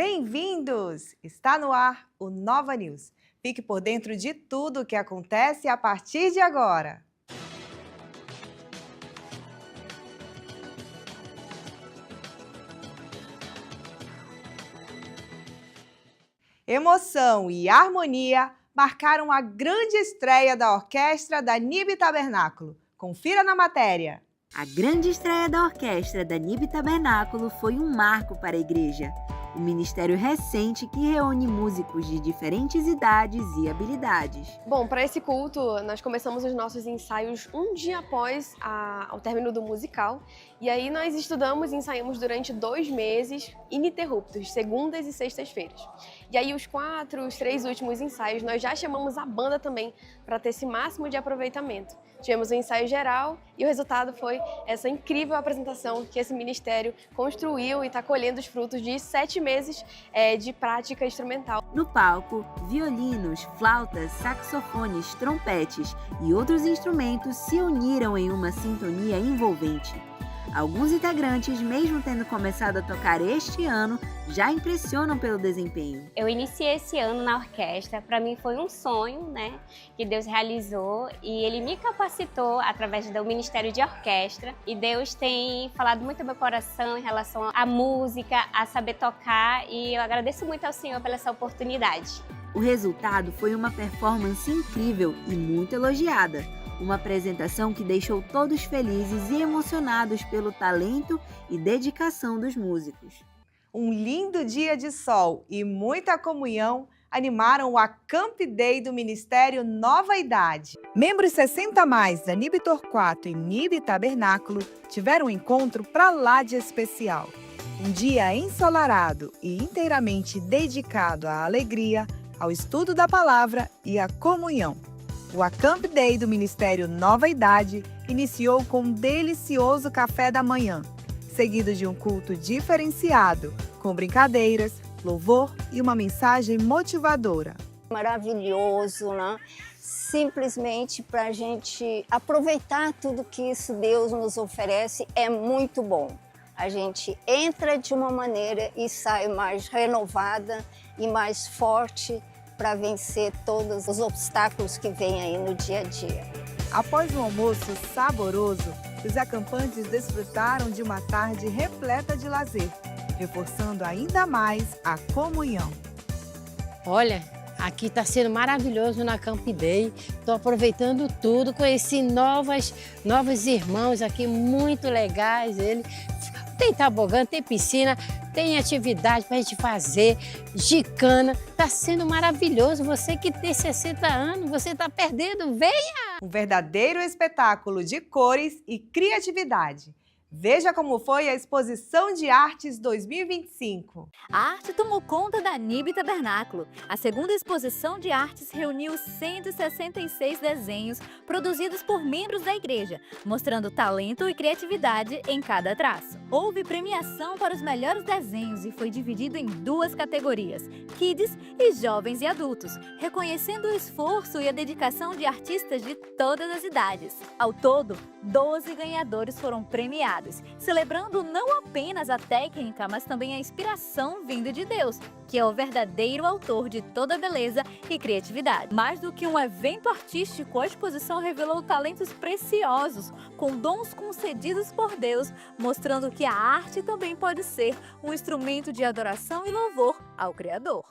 Bem-vindos! Está no ar o Nova News. Fique por dentro de tudo o que acontece a partir de agora. Emoção e harmonia marcaram a grande estreia da orquestra da NIB Tabernáculo. Confira na matéria. A grande estreia da orquestra da NIB Tabernáculo foi um marco para a igreja. Um ministério recente que reúne músicos de diferentes idades e habilidades. Bom, para esse culto, nós começamos os nossos ensaios um dia após o término do musical. E aí nós estudamos e ensaiamos durante 2 meses ininterruptos, segundas e sextas-feiras. E aí os 3 últimos ensaios, nós já chamamos a banda também para ter esse máximo de aproveitamento. Tivemos um ensaio geral e o resultado foi essa incrível apresentação que esse ministério construiu e está colhendo os frutos de 7 meses de prática instrumental. No palco, violinos, flautas, saxofones, trompetes e outros instrumentos se uniram em uma sintonia envolvente. Alguns integrantes, mesmo tendo começado a tocar este ano, já impressionam pelo desempenho. Eu iniciei esse ano na orquestra, para mim foi um sonho, que Deus realizou e Ele me capacitou através do Ministério de Orquestra e Deus tem falado muito ao meu coração em relação à música, a saber tocar e eu agradeço muito ao Senhor pela essa oportunidade. O resultado foi uma performance incrível e muito elogiada. Uma apresentação que deixou todos felizes e emocionados pelo talento e dedicação dos músicos. Um lindo dia de sol e muita comunhão animaram o Acamp Day do Ministério Nova Idade. Membros 60+ da NIB Torquato e NIB Tabernáculo tiveram um encontro pra lá de especial. Um dia ensolarado e inteiramente dedicado à alegria, ao estudo da palavra e à comunhão. O Acamp Day do Ministério Nova Idade iniciou com um delicioso café da manhã, seguido de um culto diferenciado, com brincadeiras, louvor e uma mensagem motivadora. Maravilhoso, né? Simplesmente para a gente aproveitar tudo que isso Deus nos oferece é muito bom. A gente entra de uma maneira e sai mais renovada e mais forte para vencer todos os obstáculos que vêm aí no dia a dia. Após um almoço saboroso, os acampantes desfrutaram de uma tarde repleta de lazer, reforçando ainda mais a comunhão. Olha, aqui está sendo maravilhoso na Acamp Day. Estou aproveitando tudo, conheci novos irmãos aqui muito legais. Tem tobogã, tem piscina, tem atividade para a gente fazer, gicana. Está sendo maravilhoso. Você que tem 60 anos, você está perdendo, venha! Um verdadeiro espetáculo de cores e criatividade. Veja como foi a Exposição de Artes 2025. A arte tomou conta da NIB Tabernáculo. A segunda exposição de artes reuniu 166 desenhos produzidos por membros da igreja, mostrando talento e criatividade em cada traço. Houve premiação para os melhores desenhos e foi dividido em 2 categorias, Kids e Jovens e Adultos, reconhecendo o esforço e a dedicação de artistas de todas as idades. Ao todo, 12 ganhadores foram premiados, celebrando não apenas a técnica, mas também a inspiração vinda de Deus, que é o verdadeiro autor de toda beleza e criatividade. Mais do que um evento artístico, a exposição revelou talentos preciosos, com dons concedidos por Deus, mostrando que a arte também pode ser um instrumento de adoração e louvor ao Criador.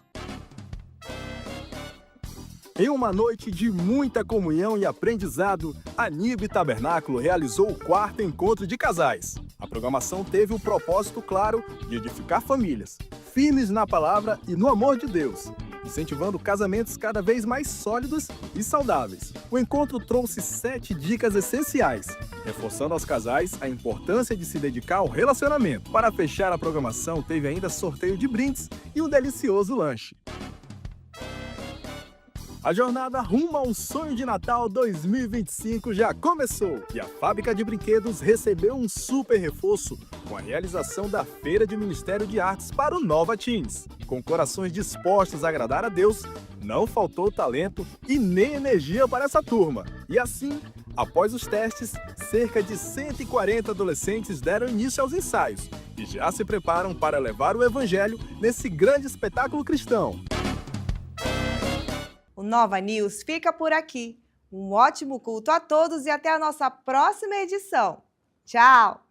Em uma noite de muita comunhão e aprendizado, a NIB Tabernáculo realizou o 4º encontro de casais. A programação teve o propósito claro de edificar famílias, firmes na palavra e no amor de Deus, incentivando casamentos cada vez mais sólidos e saudáveis. O encontro trouxe 7 dicas essenciais, reforçando aos casais a importância de se dedicar ao relacionamento. Para fechar a programação, teve ainda sorteio de brindes e um delicioso lanche. A jornada rumo ao sonho de Natal 2025 já começou e a fábrica de brinquedos recebeu um super reforço com a realização da Feira de Ministério de Artes para o Nova Teens. Com corações dispostos a agradar a Deus, não faltou talento e nem energia para essa turma. E assim, Após os testes, cerca de 140 adolescentes deram início aos ensaios e já se preparam para levar o evangelho nesse grande espetáculo cristão. O Nova News fica por aqui. Um ótimo culto a todos e até a nossa próxima edição. Tchau!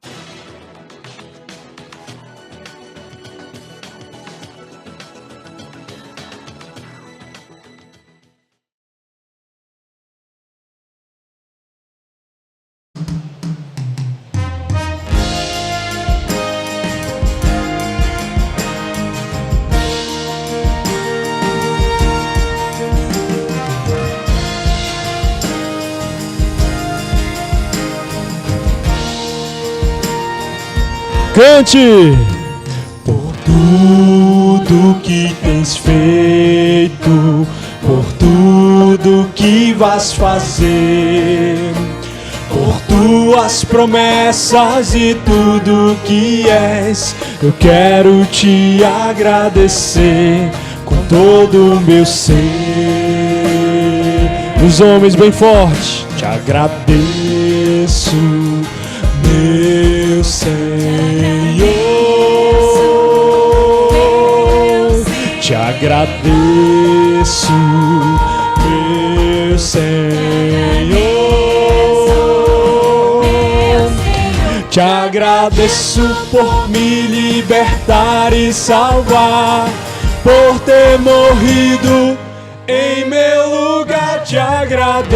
Cante! Por tudo que tens feito, por tudo que vais fazer, por tuas promessas e tudo que és, eu quero te agradecer com todo o meu ser. Os homens bem fortes, te agradeço, meu Senhor, te agradeço, meu Senhor, te agradeço por me libertar e salvar, por ter morrido em meu lugar, te agradeço.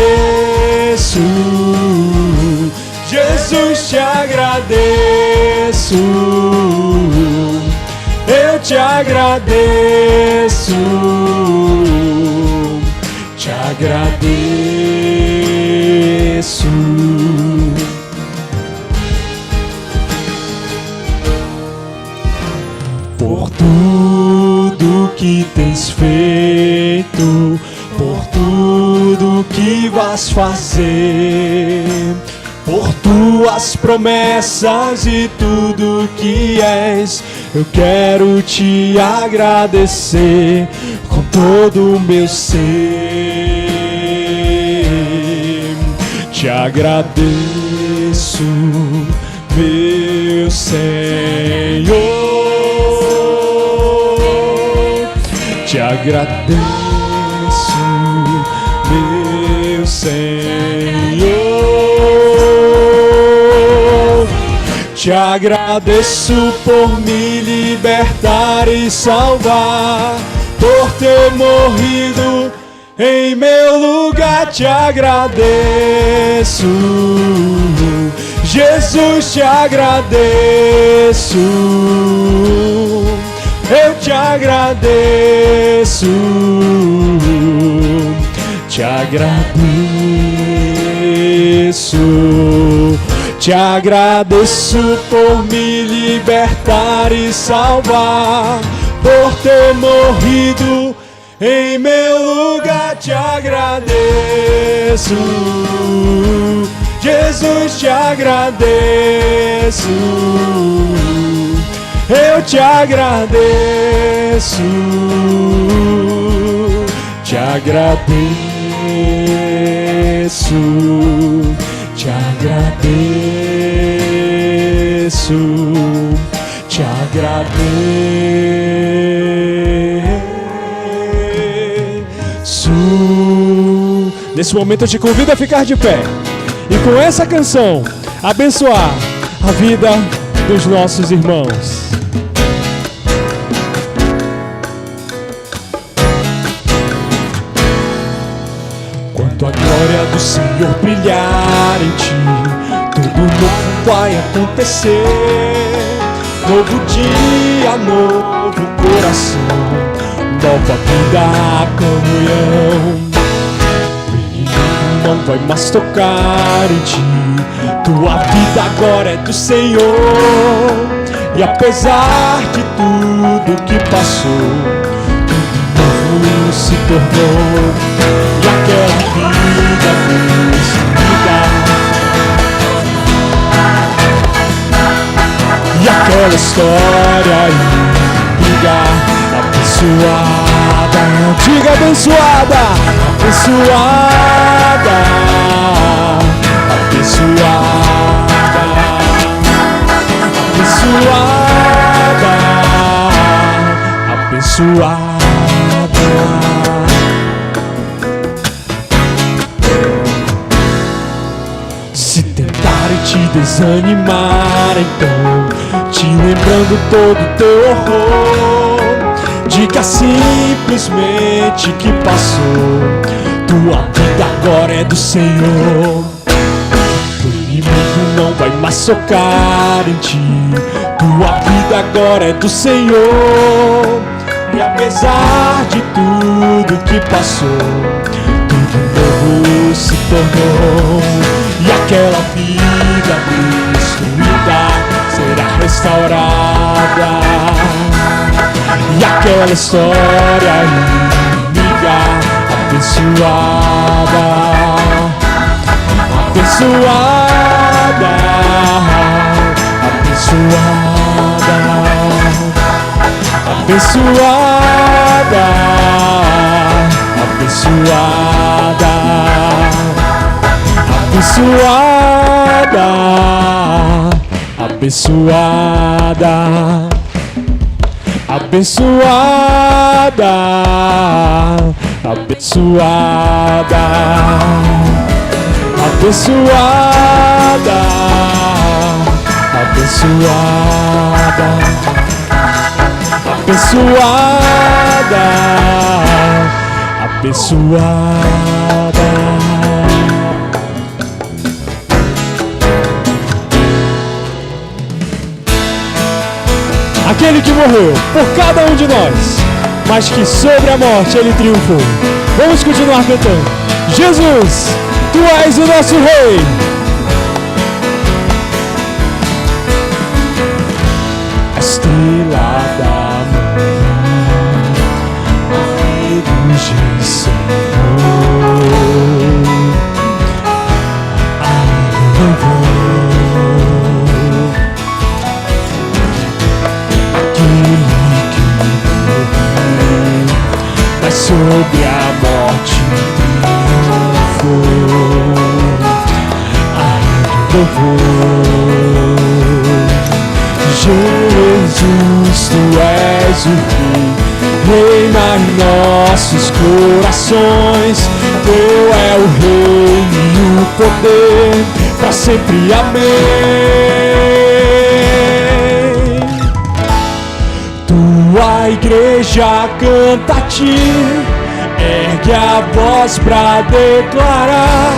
Jesus, te agradeço, eu te agradeço, te agradeço. Por tudo que tens feito, por tudo que vais fazer, por tuas promessas e tudo que és, eu quero te agradecer com todo o meu ser. Te agradeço, meu Senhor, te agradeço, meu Senhor. Te agradeço por me libertar e salvar, por ter morrido em meu lugar, te agradeço. Jesus, te agradeço, eu te agradeço, te agradeço. Te agradeço por me libertar e salvar, por ter morrido em meu lugar, te agradeço. Jesus, te agradeço, eu te agradeço, te agradeço, te agradeço, te agradeço. Nesse momento eu te convido a ficar de pé e com essa canção abençoar a vida dos nossos irmãos. Quando a glória do Senhor brilhar em ti, tudo novo vai acontecer. Novo dia, novo coração, nova vida, comunhão. Não vai mais tocar em ti, tua vida agora é do Senhor. E apesar de tudo que passou, tudo novo se tornou. E aquela vida desligada, e aquela história amiga, abençoada, antiga abençoada, abençoada, abençoada. Se tentarem te desanimar, então, te lembrando todo o teu horror, diga simplesmente que passou. Tua vida agora é do Senhor. O inimigo não vai mais socar em ti. Tua vida agora é do Senhor. E apesar de tudo que passou, tudo novo se tornou. E aquela vida destruída será restaurada. E aquela história inimiga abençoada, abençoada, abençoada, abençoada, abençoada, abençoada, abençoada, abençoada, abençoada, abençoada, abençoada, abençoada, abençoada. Aquele que morreu por cada um de nós, mas que sobre a morte ele triunfou. Vamos continuar cantando. Jesus, tu és o nosso Rei. A estrela da manhã, a luz de Senhor, a louvor. Sobre a morte triunfou, ai louvor. Jesus, tu és o Rei, reina em nossos corações. Teu é o reino e o poder, pra sempre, amém. Tua igreja canta a ti, ergue a voz pra declarar,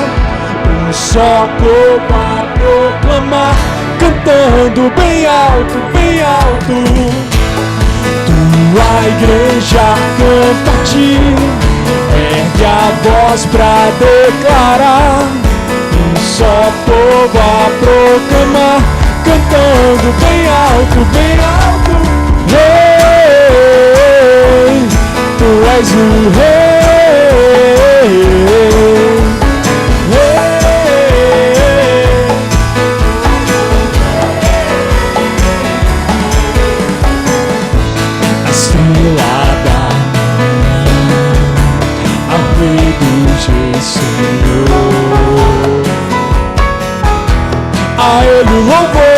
um só povo a proclamar, cantando bem alto, bem alto. Tua igreja canta a ti, ergue a voz pra declarar, um só povo a proclamar, cantando bem alto, bem alto. Rei, tu és o Rei, Rei. A estrela da manhã, ao Rei do Senhor, a Ele o louvor.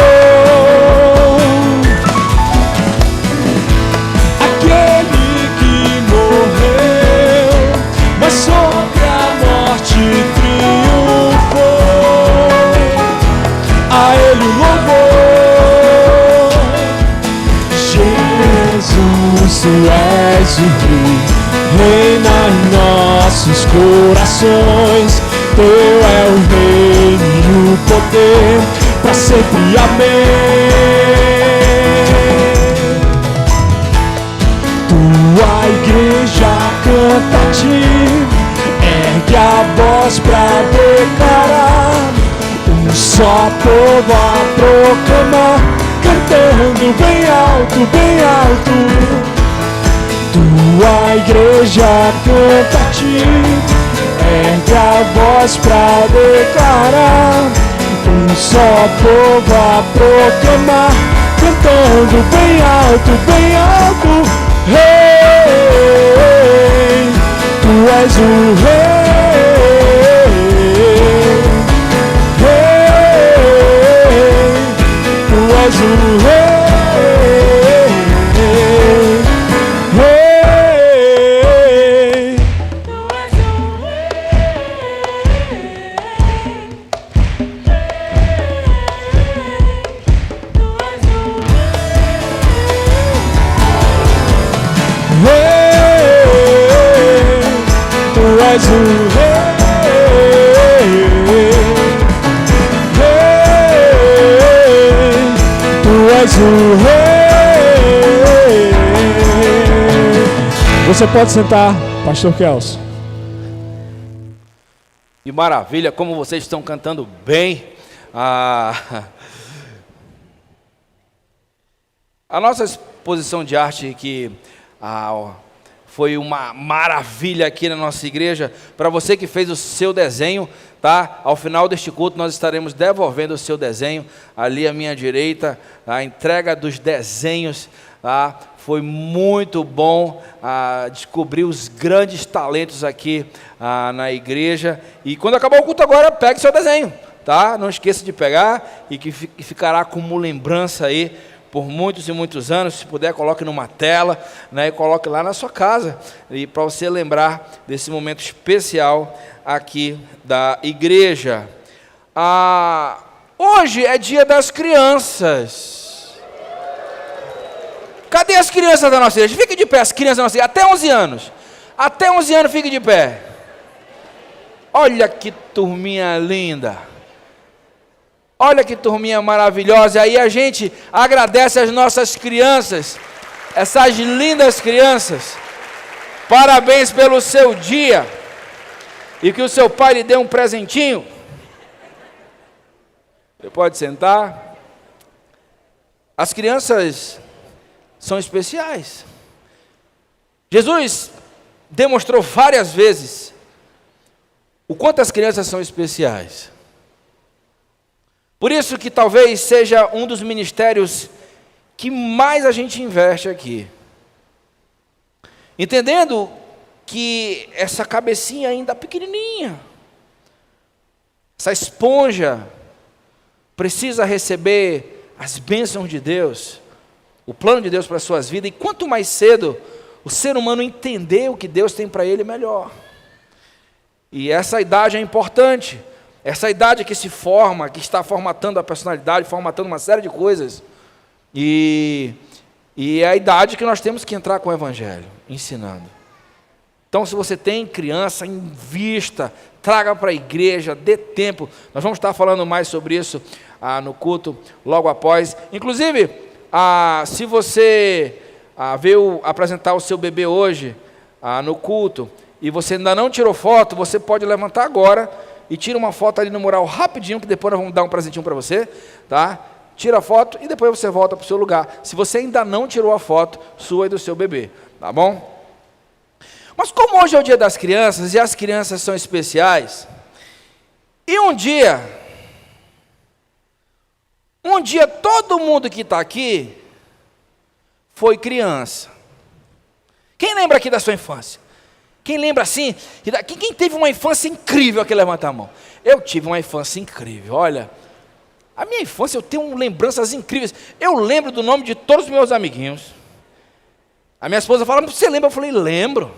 Tu és o Rei, reina em nossos corações. Teu é o reino e o poder, pra sempre, amém. Tua igreja canta a ti, ergue a voz pra declarar, um só povo a proclamar, cantando bem alto, bem alto. Tua igreja canta a ti, ergue a voz pra declarar, um só povo a proclamar, cantando bem alto, bem alto. Rei, tu és o Rei, Rei. és o rei, rei. Tu és o rei, rei. Tu és o rei. Você pode sentar, Pastor Kelso. Que maravilha, como vocês estão cantando bem. A nossa exposição de arte que foi uma maravilha aqui na nossa igreja. Para você que fez o seu desenho, tá? Ao final deste culto nós estaremos devolvendo o seu desenho ali à minha direita, a entrega dos desenhos, tá? Foi muito bom descobrir os grandes talentos aqui na igreja. E quando acabar o culto agora, pegue seu desenho, tá? Não esqueça de pegar e que ficará como lembrança aí por muitos e muitos anos. Se puder, coloque numa tela, né, e coloque lá na sua casa, e para você lembrar desse momento especial aqui da igreja. Hoje é dia das crianças. Cadê as crianças da nossa igreja? Fique de pé, as crianças da nossa igreja, até 11 anos. Até 11 anos, fique de pé. Olha que turminha linda. Olha que turminha maravilhosa. Aí a gente agradece as nossas crianças, essas lindas crianças. Parabéns pelo seu dia. E que o seu pai lhe dê um presentinho. Você pode sentar. As crianças são especiais. Jesus demonstrou várias vezes o quanto as crianças são especiais. Por isso que talvez seja um dos ministérios que mais a gente investe aqui. Entendendo que essa cabecinha ainda pequenininha, essa esponja, precisa receber as bênçãos de Deus, o plano de Deus para as suas vidas. E quanto mais cedo o ser humano entender o que Deus tem para ele, melhor. E essa idade é importante. Essa idade que se forma, que está formatando a personalidade, formatando uma série de coisas. E é a idade que nós temos que entrar com o Evangelho, ensinando. Então, se você tem criança, invista, traga para a igreja, dê tempo. Nós vamos estar falando mais sobre isso no culto, logo após. Inclusive, se você veio apresentar o seu bebê hoje no culto, e você ainda não tirou foto, você pode levantar agora e tira uma foto ali no mural rapidinho, que depois nós vamos dar um presentinho para você, tá? Tira a foto e depois você volta para o seu lugar. Se você ainda não tirou a foto sua e do seu bebê, tá bom? Mas como hoje é o dia das crianças e as crianças são especiais, e um dia todo mundo que está aqui foi criança. Quem lembra aqui da sua infância? Quem lembra assim? Quem teve uma infância incrível aqui, levanta a mão. Eu tive uma infância incrível, olha. A minha infância eu tenho lembranças incríveis. Eu lembro do nome de todos os meus amiguinhos. A minha esposa fala, você lembra? Eu falei, lembro.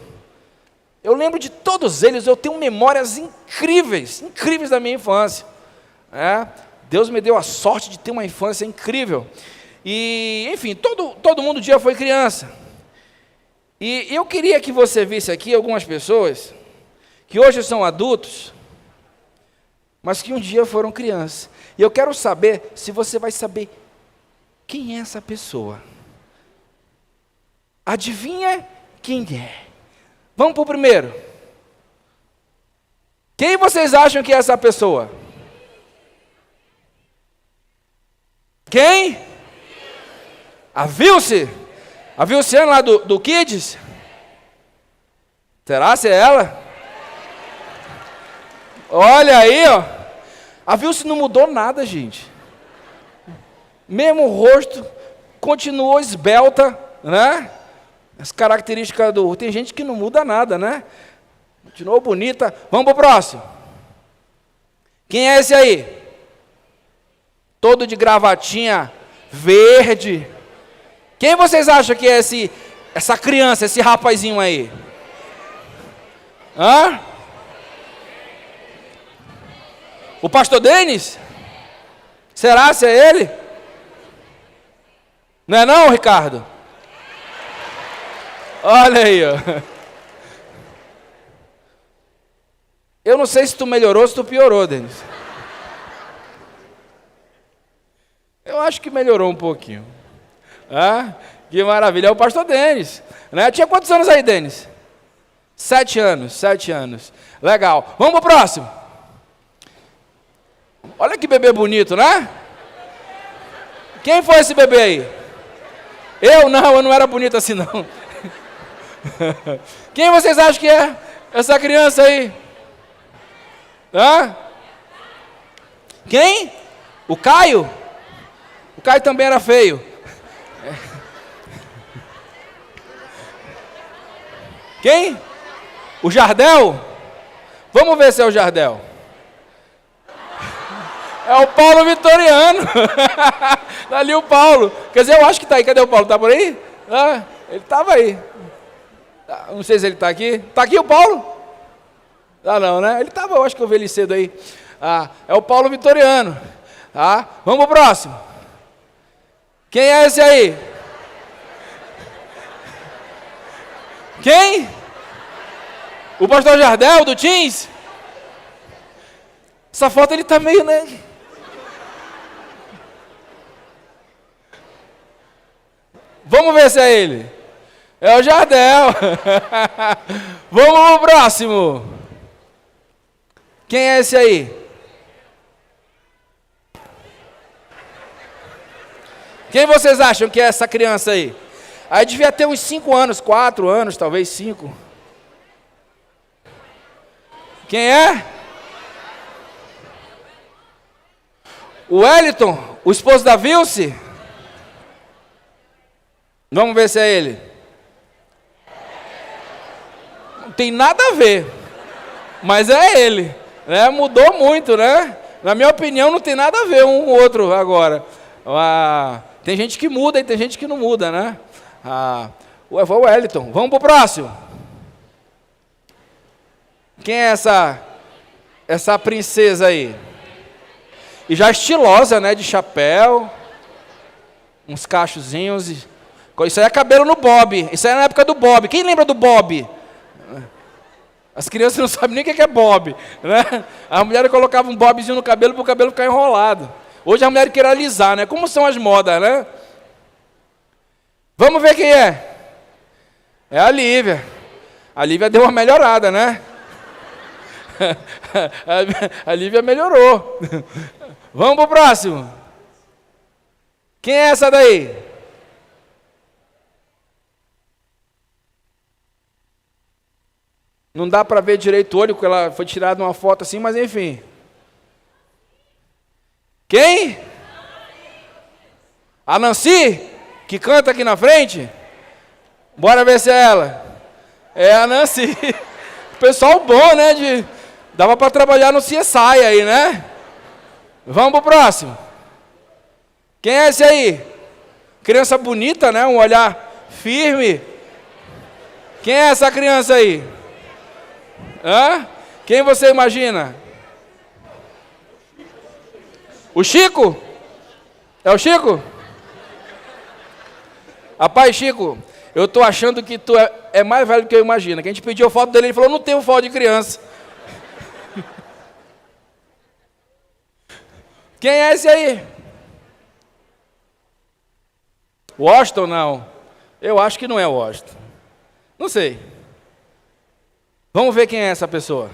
Eu lembro de todos eles, eu tenho memórias incríveis, incríveis da minha infância. Deus me deu a sorte de ter uma infância incrível. E, enfim, todo mundo um dia foi criança. E eu queria que você visse aqui algumas pessoas que hoje são adultos, mas que um dia foram crianças. E eu quero saber se você vai saber quem é essa pessoa. Adivinha quem é? Vamos para o primeiro. Quem vocês acham que é essa pessoa? Quem? A Vilce? A Vilciana lá do Kids? Será se é ela? Olha aí, ó. A Vilce não mudou nada, gente. Mesmo o rosto, continuou esbelta, né? As características do... Tem gente que não muda nada, né? Continuou bonita. Vamos para o próximo. Quem é esse aí? Todo de gravatinha verde. Quem vocês acham que é essa criança, esse rapazinho aí? Hã? O pastor Denis? Será se é ele? Não é não, Ricardo? Olha aí, ó. Eu não sei se tu melhorou ou se tu piorou, Denis. Eu acho que melhorou um pouquinho. Ah, que maravilha. É o pastor Denis. Né? Tinha quantos anos aí, Denis? 7 anos, 7 anos. Legal. Vamos pro próximo. Olha que bebê bonito, né? Quem foi esse bebê aí? Eu não era bonito assim não. Quem vocês acham que é essa criança aí? Hã? Quem? O Caio? O Caio também era feio. Quem? O Jardel? Vamos ver se é o Jardel. É o Paulo Vitoriano. Tá ali o Paulo. Quer dizer, eu acho que tá aí. Cadê o Paulo? Tá por aí? Ah, ele tava aí. Não sei se ele tá aqui. Tá aqui o Paulo? Ah, não, né? Ele tava, eu acho que eu vi ele cedo aí. Ah, é o Paulo Vitoriano. Tá? Vamos pro próximo. Quem é esse aí? Quem? O pastor Jardel, do Teens? Essa foto ele tá meio, né? Vamos ver se é ele. É o Jardel. Vamos pro próximo. Quem é esse aí? Quem vocês acham que é essa criança aí? Aí devia ter uns 5 anos, 4 anos, talvez 5. Quem é? O Wellington, o esposo da Vilce? Vamos ver se é ele. Não tem nada a ver, mas é ele. Né? Mudou muito, né? Na minha opinião, não tem nada a ver um com o outro agora. Tem gente que muda e tem gente que não muda, né? O Wellington. Vamos pro próximo. Quem é essa princesa aí? E já estilosa, né? De chapéu, uns cachozinhos. Isso aí é cabelo no Bob. Isso aí é na época do Bob. Quem lembra do Bob? As crianças não sabem nem o que é Bob, né? As mulheres colocavam um bobzinho no cabelo para o cabelo ficar enrolado. Hoje as mulheres querem alisar, né? Como são as modas, né? Vamos ver quem é. É a Lívia. A Lívia deu uma melhorada, né? A Lívia melhorou. Vamos pro próximo. Quem é essa daí? Não dá para ver direito o olho, porque ela foi tirada uma foto assim, mas enfim. Quem? A Nancy, que canta aqui na frente? Bora ver se é ela. É a Nancy. Pessoal bom, né? Dava para trabalhar no CSI aí, né? Vamos pro próximo. Quem é esse aí? Criança bonita, né? Um olhar firme. Quem é essa criança aí? Hã? Quem você imagina? O Chico? É o Chico? Rapaz, Chico, eu tô achando que tu é mais velho do que eu imagino. Que a gente pediu foto dele, ele falou, não tenho foto de criança. Quem é esse aí? Washington, não. Eu acho que não é Washington. Não sei. Vamos ver quem é essa pessoa.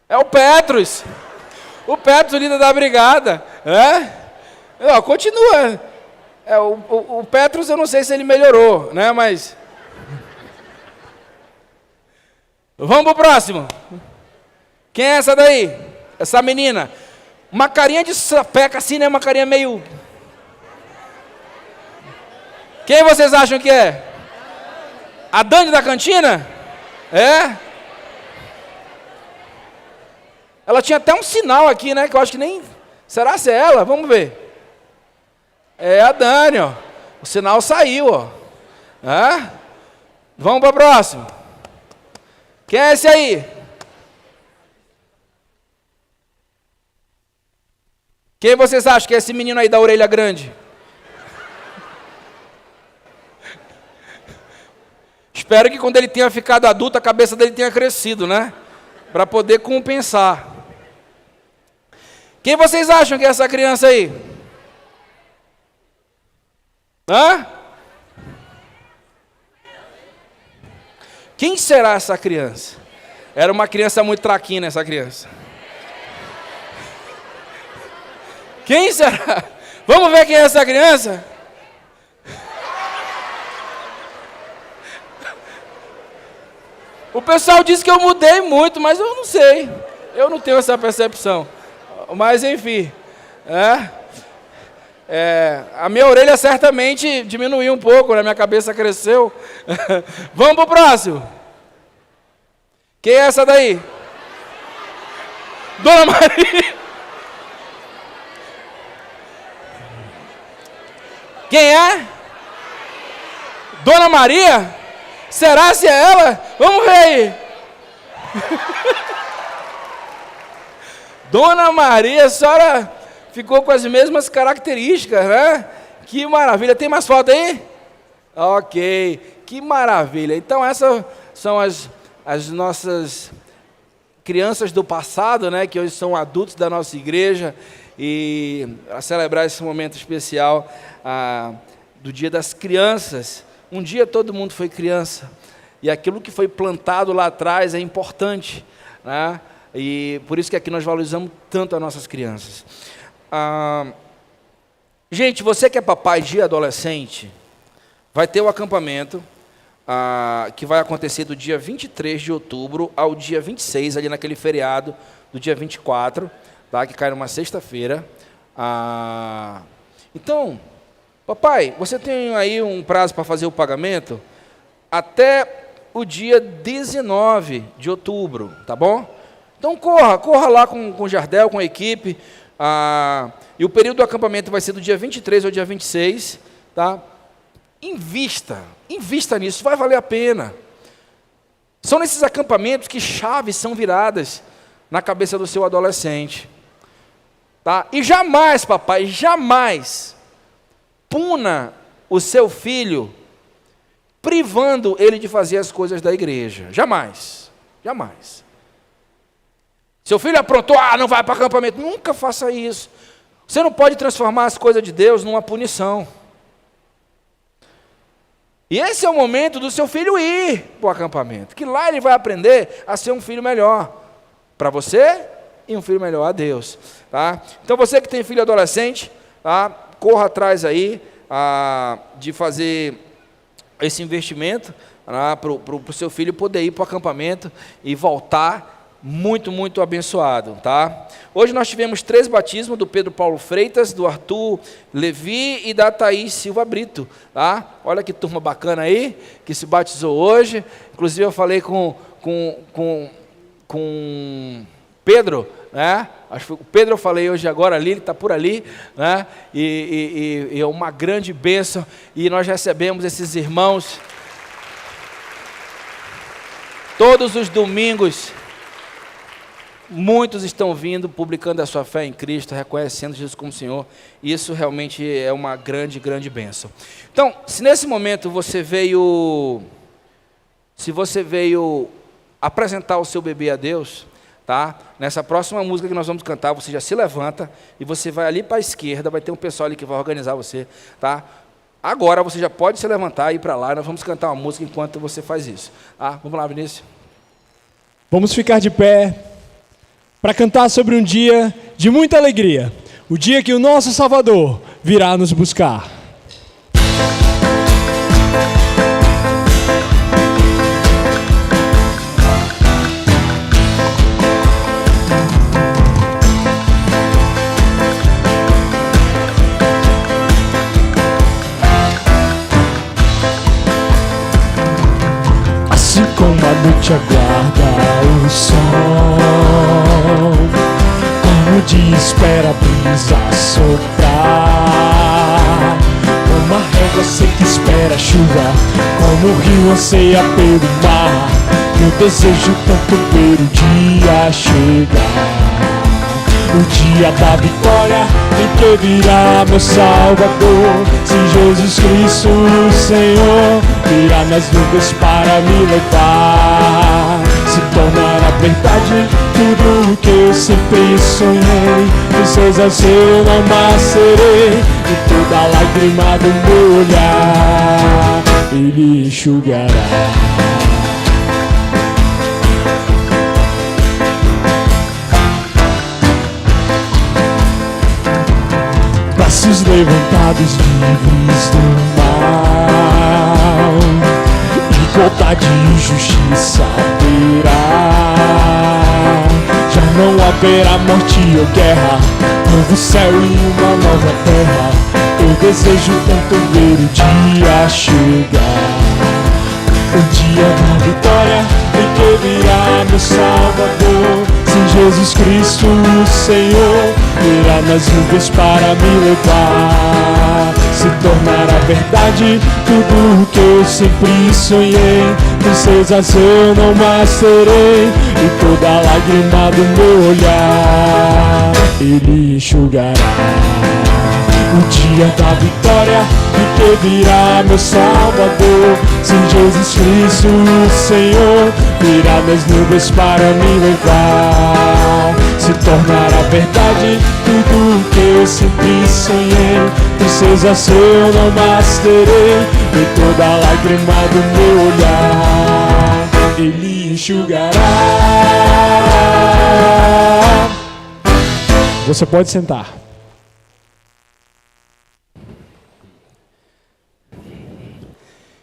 É o Petrus. O Petrus, líder da brigada. É? Continua. O Petrus, eu não sei se ele melhorou, né? Mas... Vamos pro próximo. Quem é essa daí? Essa menina. Uma carinha de sapeca assim, né? Uma carinha meio... Quem vocês acham que é? A Dani da cantina? É? Ela tinha até um sinal aqui, né? Que eu acho que nem... Será se é ela? Vamos ver. É a Dani, ó. O sinal saiu, ó. Vamos para o próximo. Quem é esse aí? Quem vocês acham que é esse menino aí da orelha grande? Espero que quando ele tenha ficado adulto, a cabeça dele tenha crescido, né? Para poder compensar. Quem vocês acham que é essa criança aí? Quem será essa criança? Era uma criança muito traquina, essa criança. Quem será? Vamos ver quem é essa criança? O pessoal diz que eu mudei muito, mas eu não sei. Eu não tenho essa percepção. Mas enfim. A minha orelha certamente diminuiu um pouco, né? Minha cabeça cresceu. Vamos pro próximo. Quem é essa daí? Dona Maria. Quem é? Dona Maria? Será se é ela? Vamos ver aí. Dona Maria, a senhora ficou com as mesmas características, né? Que maravilha. Tem mais foto aí? Ok, que maravilha. Então essas são as nossas crianças do passado, né? Que hoje são adultos da nossa igreja. E a celebrar esse momento especial do Dia das Crianças. Um dia todo mundo foi criança. E aquilo que foi plantado lá atrás é importante, né? E por isso que aqui nós valorizamos tanto as nossas crianças. Gente, você que é papai de adolescente, vai ter o acampamento que vai acontecer do dia 23 de outubro ao dia 26, ali naquele feriado do dia 24, tá? Que cai numa sexta-feira. Então, papai, você tem aí um prazo para fazer o pagamento até o dia 19 de outubro, tá bom? Então corra lá com o Jardel, com a equipe, e o período do acampamento vai ser do dia 23 ao dia 26, tá? Invista nisso, vai valer a pena. São nesses acampamentos que chaves são viradas na cabeça do seu adolescente, tá? E jamais, papai, jamais puna o seu filho privando ele de fazer as coisas da igreja. Jamais, jamais. Seu filho aprontou, não vai para acampamento. Nunca faça isso. Você não pode transformar as coisas de Deus numa punição. E esse é o momento do seu filho ir para o acampamento, que lá ele vai aprender a ser um filho melhor para você e um filho melhor a Deus, tá? Então você que tem filho adolescente, tá? Corra atrás aí de fazer esse investimento para o seu filho poder ir para o acampamento e voltar muito, muito abençoado, tá? Hoje nós tivemos 3 batismos, do Pedro Paulo Freitas, do Arthur Levi e da Thaís Silva Brito, tá? Olha que turma bacana aí, que se batizou hoje. Inclusive eu falei com Pedro, né? Acho que o Pedro eu falei hoje agora ali, ele está por ali, né? E é uma grande bênção, e nós recebemos esses irmãos todos os domingos. Muitos estão vindo, publicando a sua fé em Cristo, reconhecendo Jesus como Senhor. Isso realmente é uma grande, grande bênção. Então, se nesse momento você veio apresentar o seu bebê a Deus, tá? Nessa próxima música que nós vamos cantar, você já se levanta e você vai ali para a esquerda, vai ter um pessoal ali que vai organizar você, tá? Agora você já pode se levantar e ir para lá, nós vamos cantar uma música enquanto você faz isso. Tá? Vamos lá, Vinícius. Vamos ficar de pé para cantar sobre um dia de muita alegria, o dia que o nosso Salvador virá nos buscar. Assim como a noite aguarda o sol, como de espera a brisa soprar, espera a chuva, como o rio anseia pelo mar. Eu desejo tanto ver o dia chegar, o dia da vitória em que virá meu Salvador. Se Jesus Cristo, o Senhor, virá nas nuvens para me levar, se tornará verdade tudo o que eu sempre sonhei. Princesas eu não mais serei, e toda lágrima do meu olhar Ele enxugará. Braços levantados, livres do mal, igualdade e justiça terá. Já não haverá morte ou guerra, novo céu e uma nova terra. Eu desejo tanto ver o dia chegar, o dia da vitória em que virá meu Salvador. Se Jesus Cristo, o Senhor, virá nas nuvens para me levar, se tornará verdade tudo o que eu sempre sonhei. Princesas eu não mais serei, e toda lágrima do meu olhar Ele enxugará. O dia da vitória em que virá meu Salvador. Se Jesus Cristo, o Senhor, virá nas nuvens para me levar, se tornará verdade tudo o que eu sempre sonhei. Princesas eu não mais terei, e toda lágrima do meu olhar Ele enxugará. Você pode sentar.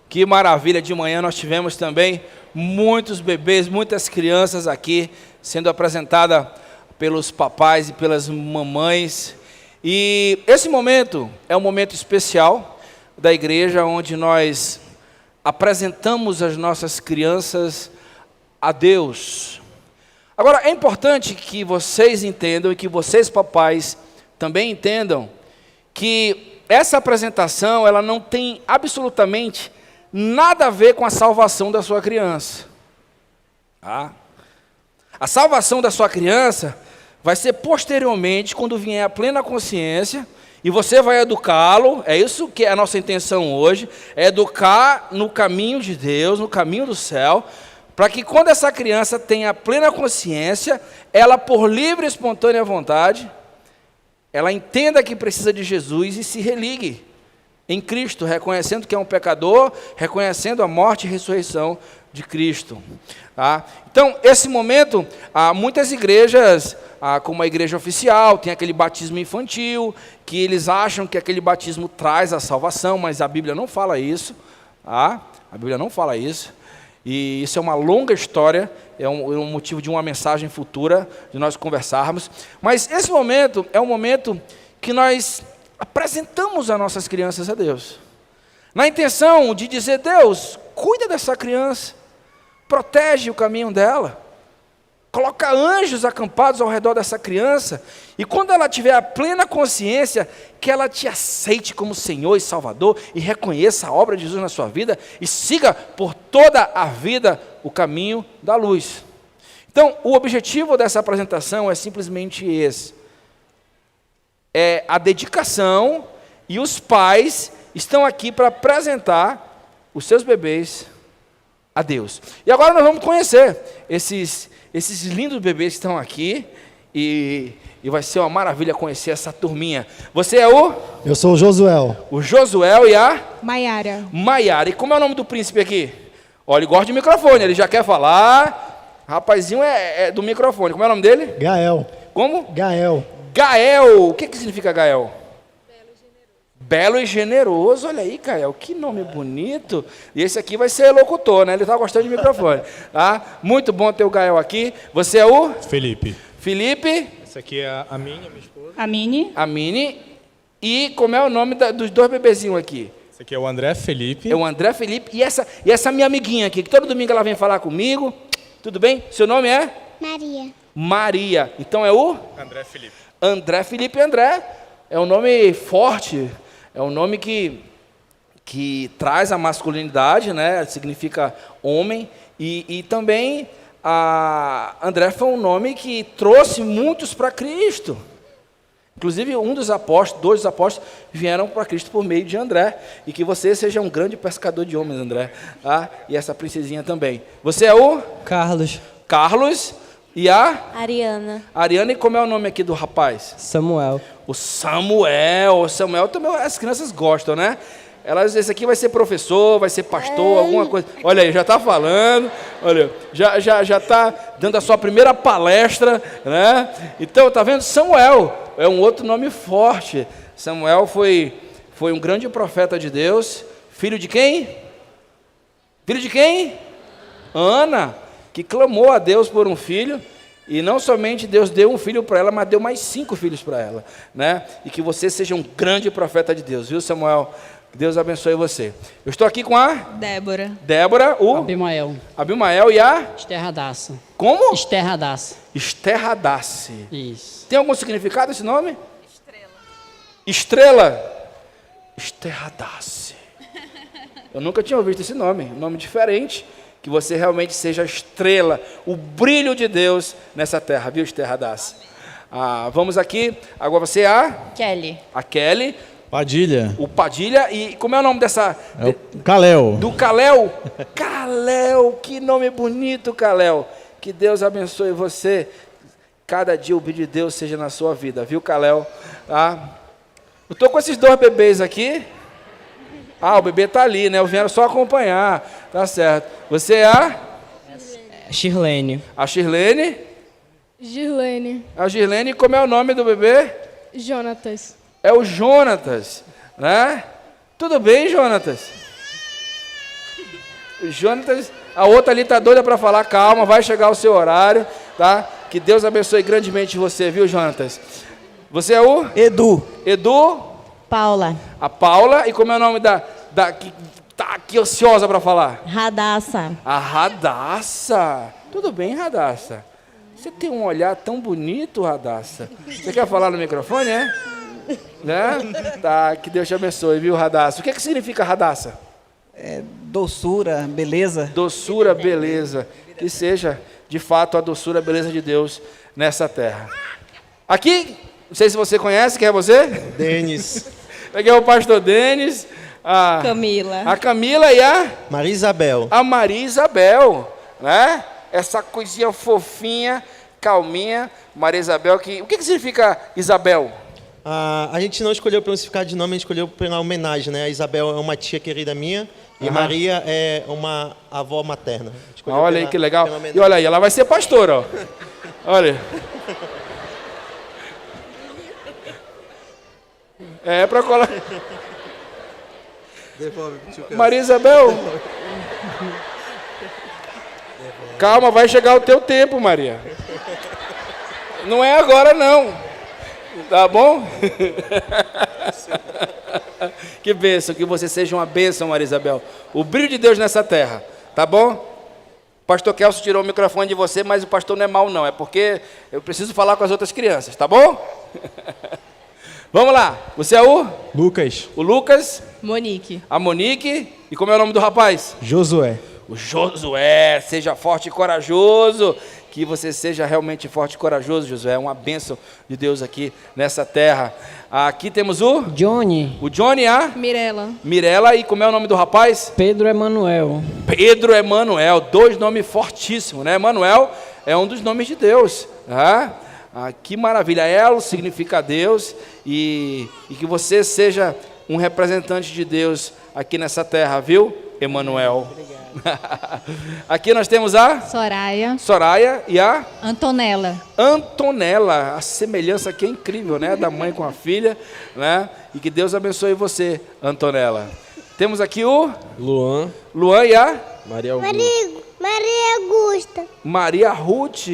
Que maravilha, de manhã nós tivemos também muitos bebês, muitas crianças aqui sendo apresentada pelos papais e pelas mamães. E esse momento é um momento especial da igreja, onde nós apresentamos as nossas crianças a Deus. Agora, é importante que vocês entendam e que vocês, papais, também entendam que essa apresentação, ela não tem absolutamente nada a ver com a salvação da sua criança. Tá? A salvação da sua criança vai ser posteriormente, quando vier a plena consciência, e você vai educá-lo. É isso que é a nossa intenção hoje, é educar no caminho de Deus, no caminho do céu, para que quando essa criança tenha plena consciência, ela, por livre e espontânea vontade, ela entenda que precisa de Jesus e se religue em Cristo, reconhecendo que é um pecador, reconhecendo a morte e ressurreição de Cristo. Tá? Então, esse momento, muitas igrejas, como a igreja oficial, tem aquele batismo infantil, que eles acham que aquele batismo traz a salvação, mas a Bíblia não fala isso. Tá? A Bíblia não fala isso. E isso é uma longa história, é um motivo de uma mensagem futura, de nós conversarmos. Mas esse momento é um momento que nós apresentamos as nossas crianças a Deus, na intenção de dizer: Deus, cuida dessa criança, protege o caminho dela, coloca anjos acampados ao redor dessa criança, e quando ela tiver a plena consciência, que ela te aceite como Senhor e Salvador, e reconheça a obra de Jesus na sua vida, e siga por toda a vida o caminho da luz. Então, o objetivo dessa apresentação é simplesmente esse. É a dedicação, e os pais estão aqui para apresentar os seus bebês a Deus. E agora nós vamos conhecer esses lindos bebês que estão aqui, e vai ser uma maravilha conhecer essa turminha. Você é o? Eu sou o Josuel. O Josuel e a? Maiara. Maiara. E como é o nome do príncipe aqui? Olha, ele gosta de microfone, ele já quer falar. Rapazinho é do microfone. Como é o nome dele? Gael. Como? Gael. Gael. O que significa Gael? Belo e generoso. Olha aí, Gael, que nome bonito. E esse aqui vai ser locutor, né? Ele está gostando de microfone. Tá? Muito bom ter o Gael aqui. Você é o? Felipe. Felipe. Essa aqui é a minha esposa. A Mini. A Mini. E como é o nome dos dois bebezinhos aqui? Esse aqui é o André Felipe. É o André Felipe. E essa minha amiguinha aqui, que todo domingo ela vem falar comigo. Tudo bem? Seu nome é? Maria. Maria. Então é o? André Felipe. André Felipe. André é um nome forte. É um nome que que traz a masculinidade, né? Significa homem, e também André foi um nome que trouxe muitos para Cristo. Inclusive, um dos apóstolos, 2 dos apóstolos, vieram para Cristo por meio de André. E que você seja um grande pescador de homens, André. Tá? E essa princesinha também. Você é o? Carlos. Carlos. E a? Ariana. Ariana, e como é o nome aqui do rapaz? Samuel. O Samuel. O Samuel também, as crianças gostam, né? Esse aqui vai ser professor, vai ser pastor, alguma coisa. Olha aí, já está falando, olha, já está dando a sua primeira palestra, né? Então, tá vendo? Samuel é um outro nome forte. Samuel foi um grande profeta de Deus. Filho de quem? Filho de quem? Ana, que clamou a Deus por um filho. E não somente Deus deu um filho para ela, mas deu mais 5 filhos para ela, né? E que você seja um grande profeta de Deus, viu, Samuel? Deus abençoe você. Eu estou aqui com a Débora. Débora, o Abimael. Abimael e a Esterradaça. Como? Esterradaça. Esterradace. Isso. Tem algum significado esse nome? Estrela. Esterradace. Eu nunca tinha ouvido esse nome, um nome diferente. Que você realmente seja a estrela, o brilho de Deus nessa terra, viu, Esterradace? Vamos aqui, agora você é a Kelly. A Kelly. Padilha. O Padilha, e como é o nome dessa? É o Caléu. Do Caléu. Caléu, que nome bonito, Caléu. Que Deus abençoe você. Cada dia o brilho de Deus seja na sua vida, viu, Caléu? Eu estou com esses 2 bebês aqui. O bebê está ali, né? Eu vieram só acompanhar. Tá certo. Você é a? Shirlene. A Shirlene? Girlene. A Girlene, como é o nome do bebê? Jonatas. É o Jonatas, né? Tudo bem, Jonatas? O Jonatas, a outra ali está doida para falar, calma, vai chegar o seu horário, tá? Que Deus abençoe grandemente você, viu, Jonatas? Você é o? Edu. Edu? Paula. A Paula, e como é o nome da que tá aqui ansiosa para falar? Radassa. A Radassa. Tudo bem, Radassa? Você tem um olhar tão bonito, Radassa. Você quer falar no microfone, é? Né? Tá, que Deus te abençoe, viu, Radassa? O que significa Radassa? Doçura, beleza. Doçura, beleza. Que seja, de fato, a doçura, a beleza de Deus nessa terra. Aqui, não sei se você conhece, quem é você? Denis. Aqui é o pastor Denis. Camila. A Camila e a? Maria Isabel. A Maria Isabel, né? Essa coisinha fofinha, calminha. Maria Isabel, o que significa Isabel? A gente não escolheu pelo significado de nome, a gente escolheu pela homenagem, né? A Isabel é uma tia querida minha e Maria é uma avó materna. Olha aí que legal. E olha aí, ela vai ser pastora, ó. Olha. É para colar. Maria Isabel. Calma, vai chegar o teu tempo, Maria. Não é agora, não. Tá bom? Que bênção, que você seja uma bênção, Maria Isabel. O brilho de Deus nessa terra, tá bom? O pastor Kelso tirou o microfone de você, mas o pastor não é mau, não. É porque eu preciso falar com as outras crianças, tá bom? Vamos lá. Você é o? Lucas. O Lucas. Monique. A Monique. E como é o nome do rapaz? Josué. O Josué. Seja forte e corajoso. Que você seja realmente forte e corajoso, Josué. É uma bênção de Deus aqui nessa terra. Aqui temos o? Johnny. O Johnny, a? Mirela. Mirela. E como é o nome do rapaz? Pedro Emanuel. Pedro Emanuel. 2 nomes fortíssimos, né? Emanuel é um dos nomes de Deus. Que maravilha. El significa Deus. E que você seja um representante de Deus aqui nessa terra, viu? Emanuel. Aqui nós temos a? Soraya e a? Antonella. Antonella. A semelhança aqui é incrível, né? Da mãe com a filha, né? E que Deus abençoe você, Antonella. Temos aqui o? Luan. Luan e a? Maria Augusta. Maria Augusta. Maria Ruth.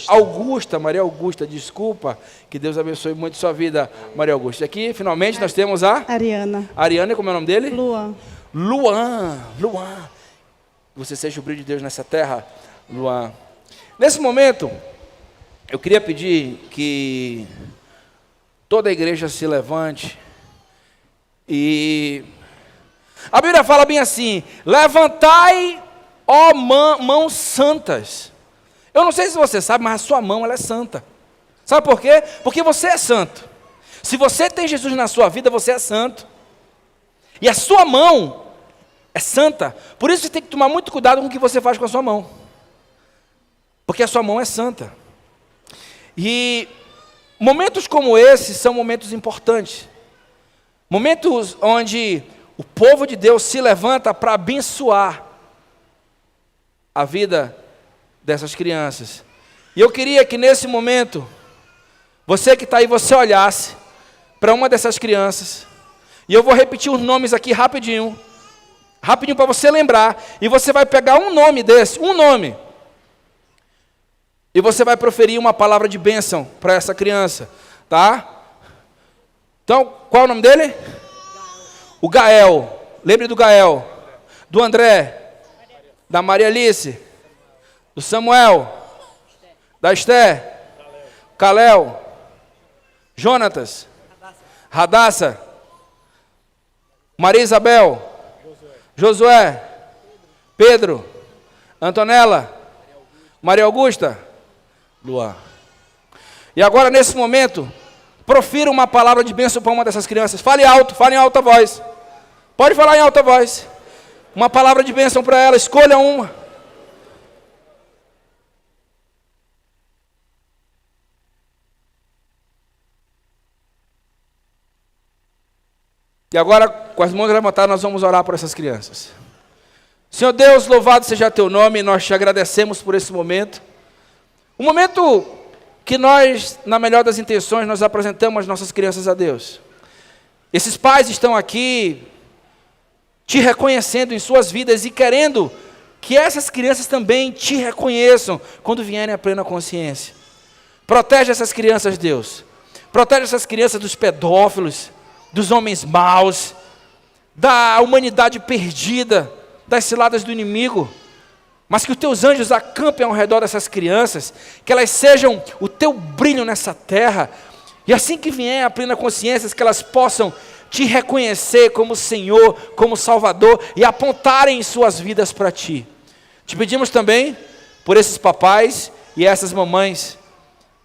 Augusta. Maria Augusta, desculpa. Que Deus abençoe muito sua vida, Maria Augusta. Aqui, finalmente, nós temos a? Ariana. Ariana, como é o nome dele? Luan. Luan. Você seja o brilho de Deus nessa terra, Luan. Nesse momento, eu queria pedir que toda a igreja se levante e A Bíblia fala bem assim: levantai, ó mãos santas. Eu não sei se você sabe, mas a sua mão ela é santa. Sabe por quê? Porque você é santo. Se você tem Jesus na sua vida, você é santo. E a sua mão é santa. Por isso você tem que tomar muito cuidado com o que você faz com a sua mão. Porque a sua mão é santa. E momentos como esse são momentos importantes. Momentos onde o povo de Deus se levanta para abençoar a vida dessas crianças. E eu queria que nesse momento, você que está aí, você olhasse para uma dessas crianças. E eu vou repetir os nomes aqui rapidinho. Rapidinho para você lembrar. E você vai pegar um nome desse, um nome. E você vai proferir uma palavra de bênção para essa criança. Tá? Então, qual é o nome dele? O Gael. Lembre do Gael. Do André. Da Maria Alice. Do Samuel. Da Esté. Kalel. Jonatas. Radassa. Maria Isabel. Josué. Pedro. Antonella. Maria Augusta. Luan. E agora, nesse momento, profira uma palavra de bênção para uma dessas crianças. Fale alto, fale em alta voz. Pode falar em alta voz. Uma palavra de bênção para ela, escolha uma. E agora, com as mãos levantadas, nós vamos orar por essas crianças. Senhor Deus, louvado seja teu nome, e nós te agradecemos por esse momento. Um momento que nós, na melhor das intenções, nós apresentamos as nossas crianças a Deus. Esses pais estão aqui te reconhecendo em suas vidas e querendo que essas crianças também te reconheçam quando vierem à plena consciência. Protege essas crianças, Deus. Protege essas crianças dos pedófilos, dos homens maus, da humanidade perdida, das ciladas do inimigo. Mas que os teus anjos acampem ao redor dessas crianças, que elas sejam o teu brilho nessa terra, e assim que vier a plena consciência, que elas possam te reconhecer como Senhor, como Salvador, e apontarem suas vidas para ti. Te pedimos também, por esses papais e essas mamães,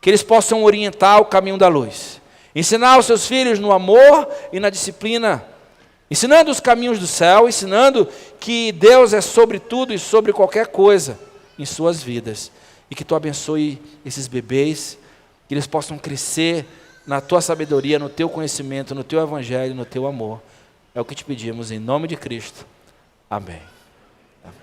que eles possam orientar o caminho da luz, ensinar os seus filhos no amor e na disciplina, ensinando os caminhos do céu, ensinando que Deus é sobre tudo e sobre qualquer coisa em suas vidas. E que tu abençoe esses bebês, que eles possam crescer na tua sabedoria, no teu conhecimento, no teu evangelho, no teu amor. É o que te pedimos em nome de Cristo. Amém. Amém.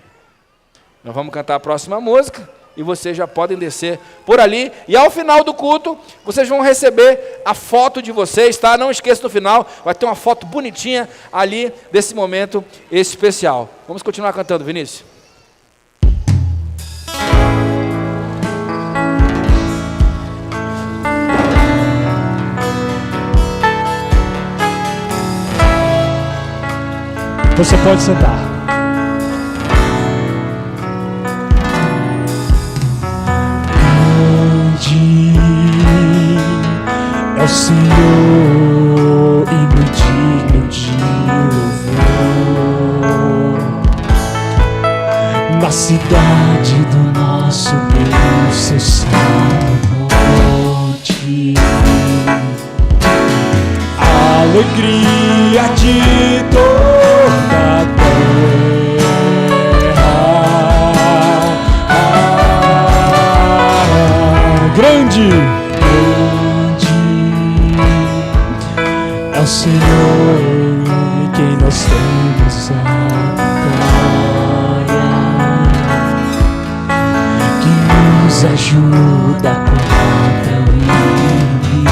Nós vamos cantar a próxima música. E vocês já podem descer por ali. E ao final do culto, vocês vão receber a foto de vocês, tá? Não esqueça, no final, vai ter uma foto bonitinha ali desse momento especial. Vamos continuar cantando, Vinícius. Você pode sentar. É o Senhor e muito digno de louvor. Na cidade do nosso Deus, seu salvo monte. Alegria de toda a terra. Grande é o Senhor em quem nós temos a vitória, que nos ajuda contra o inimigo.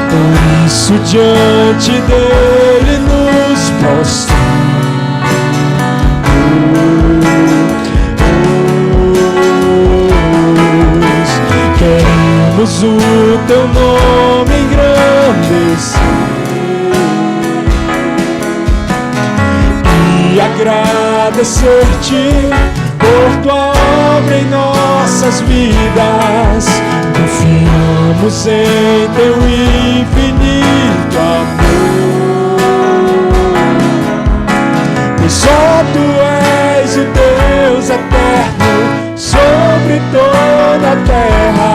Por isso diante dele nos prostramos, queremos o teu nome engrandecer e agradecer-te por tua obra em nossas vidas. Confiamos em teu infinito amor. toda a terra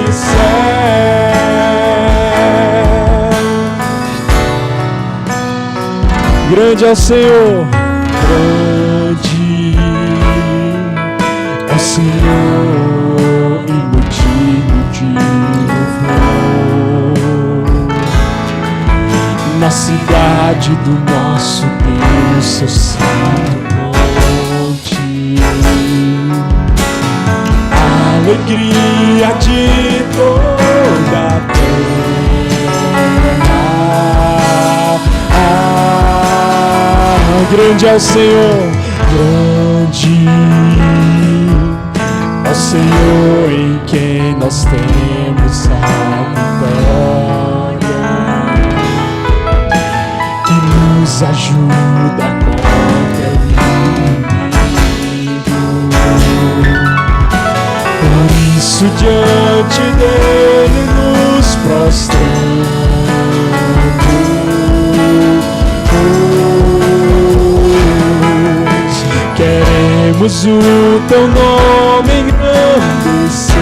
e céu. Grande é o Senhor, grande é o Senhor e motivo de louvor. Na cidade do nosso Deus, seu santo monte, a alegria de toda a terra. Grande é o Senhor, grande é o Senhor em quem nós temos a vitória, que nos ajuda contra o inimigo. Por isso diante dele nos prostramos. Queremos o teu nome engrandecer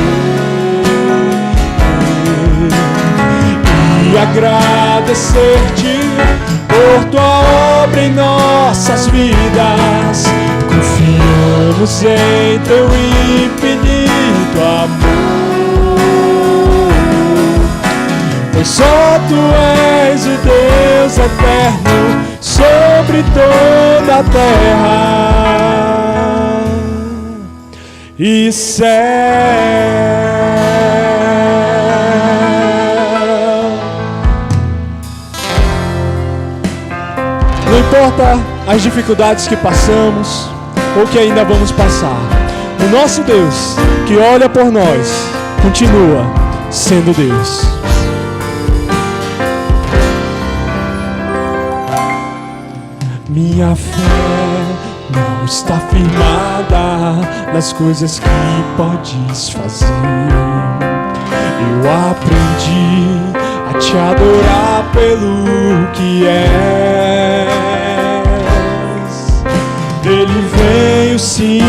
e agradecer-te por tua obra em nossas vidas. Confiamos em teu infinito amor, pois só tu és o Deus eterno sobre toda a terra e céu. Não importa as dificuldades que passamos ou que ainda vamos passar, o nosso Deus, que olha por nós, continua sendo Deus. Minha fé não está firmada nas coisas que podes fazer. Eu aprendi a te adorar pelo que és. Dele veio sim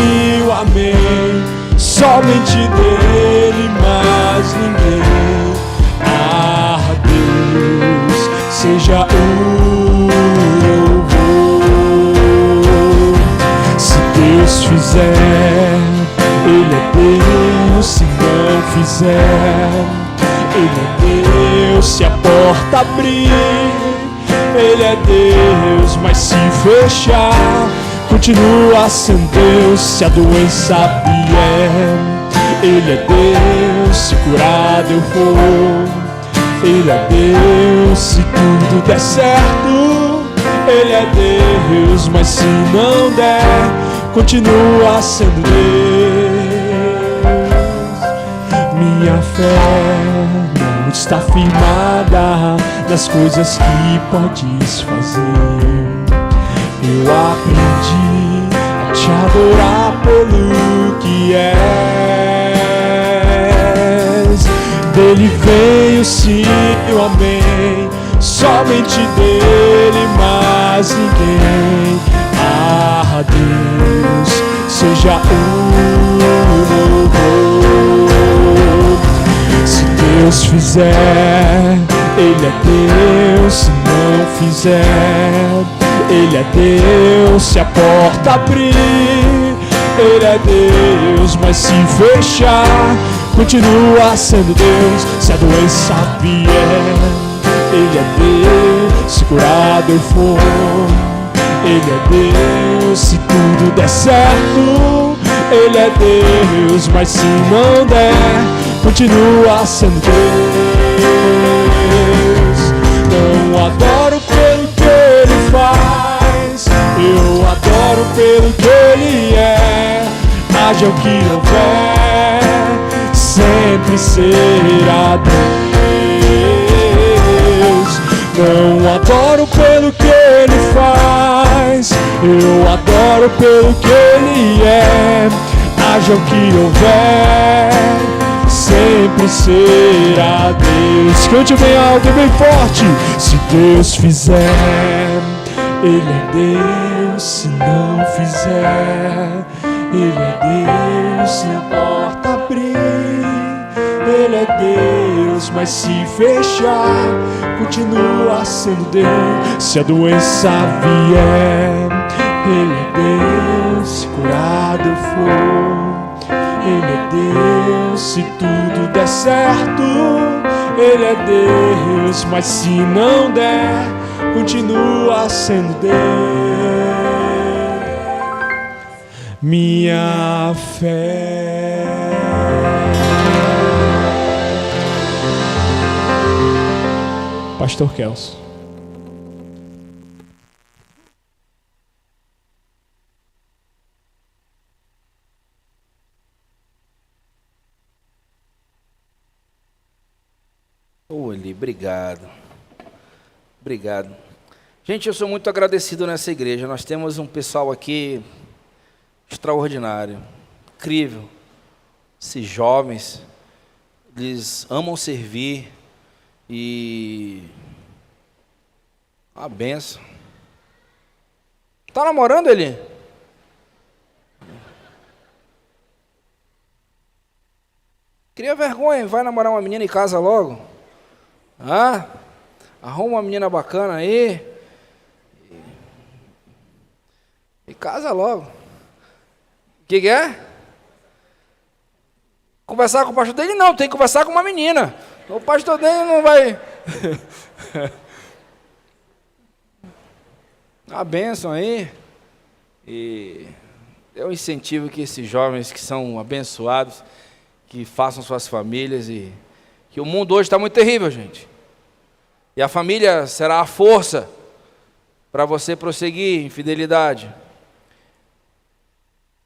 o amém, somente dele, mais ninguém. Ah, Deus, seja o louvor. Se Deus fizer, Ele é Deus. Se não fizer, Ele é Deus. Se a porta abrir, Ele é Deus. Mas se fechar, continua sendo Deus. Se a doença vier, Ele é Deus. Se curado eu for, Ele é Deus. Se tudo der certo, Ele é Deus. Mas se não der, continua sendo Deus. Minha fé não está firmada nas coisas que podes fazer. Eu aprendi a te adorar pelo que és. Dele veio sim o amém, somente dele, mais ninguém. Ah, Deus, seja o louvor. Se Deus fizer, Ele é Deus. Se não fizer, Ele é Deus. Se a porta abrir, Ele é Deus. Mas se fechar, continua sendo Deus. Se a doença vier, Ele é Deus. Se curado eu for, Ele é Deus. Se tudo der certo, Ele é Deus. Mas se não der, continua sendo Deus. Não adoro pelo que Ele faz, eu adoro pelo que Ele é. Haja o que houver, sempre será Deus. Não adoro pelo que Ele faz, eu adoro pelo que Ele é. Haja o que houver, sempre será Deus. Cante bem alto e bem forte. Se Deus fizer, Ele é Deus. Se não fizer, Ele é Deus se a porta abrir. Ele é Deus, mas se fechar, continua sendo Deus. Se a doença vier, Ele é Deus. Se curado eu for, Ele é Deus. Se tudo der certo, Ele é Deus. Mas se não der, continua sendo Deus. Minha fé. Pastor Kelso. Olhe, obrigado. Obrigado. Gente, eu sou muito agradecido nessa igreja. Nós temos um pessoal aqui extraordinário, incrível. Esses jovens, eles amam servir e uma benção. Tá namorando, Eli? Cria vergonha, vai namorar uma menina e casa logo. Ah, arruma uma menina bacana aí e casa logo. O que é? Conversar com o pastor dele? Não, tem que conversar com uma menina. O pastor dele não vai... A bênção aí. E eu incentivo que esses jovens que são abençoados, que façam suas famílias, e que o mundo hoje está muito terrível, gente. E a família será a força para você prosseguir em fidelidade.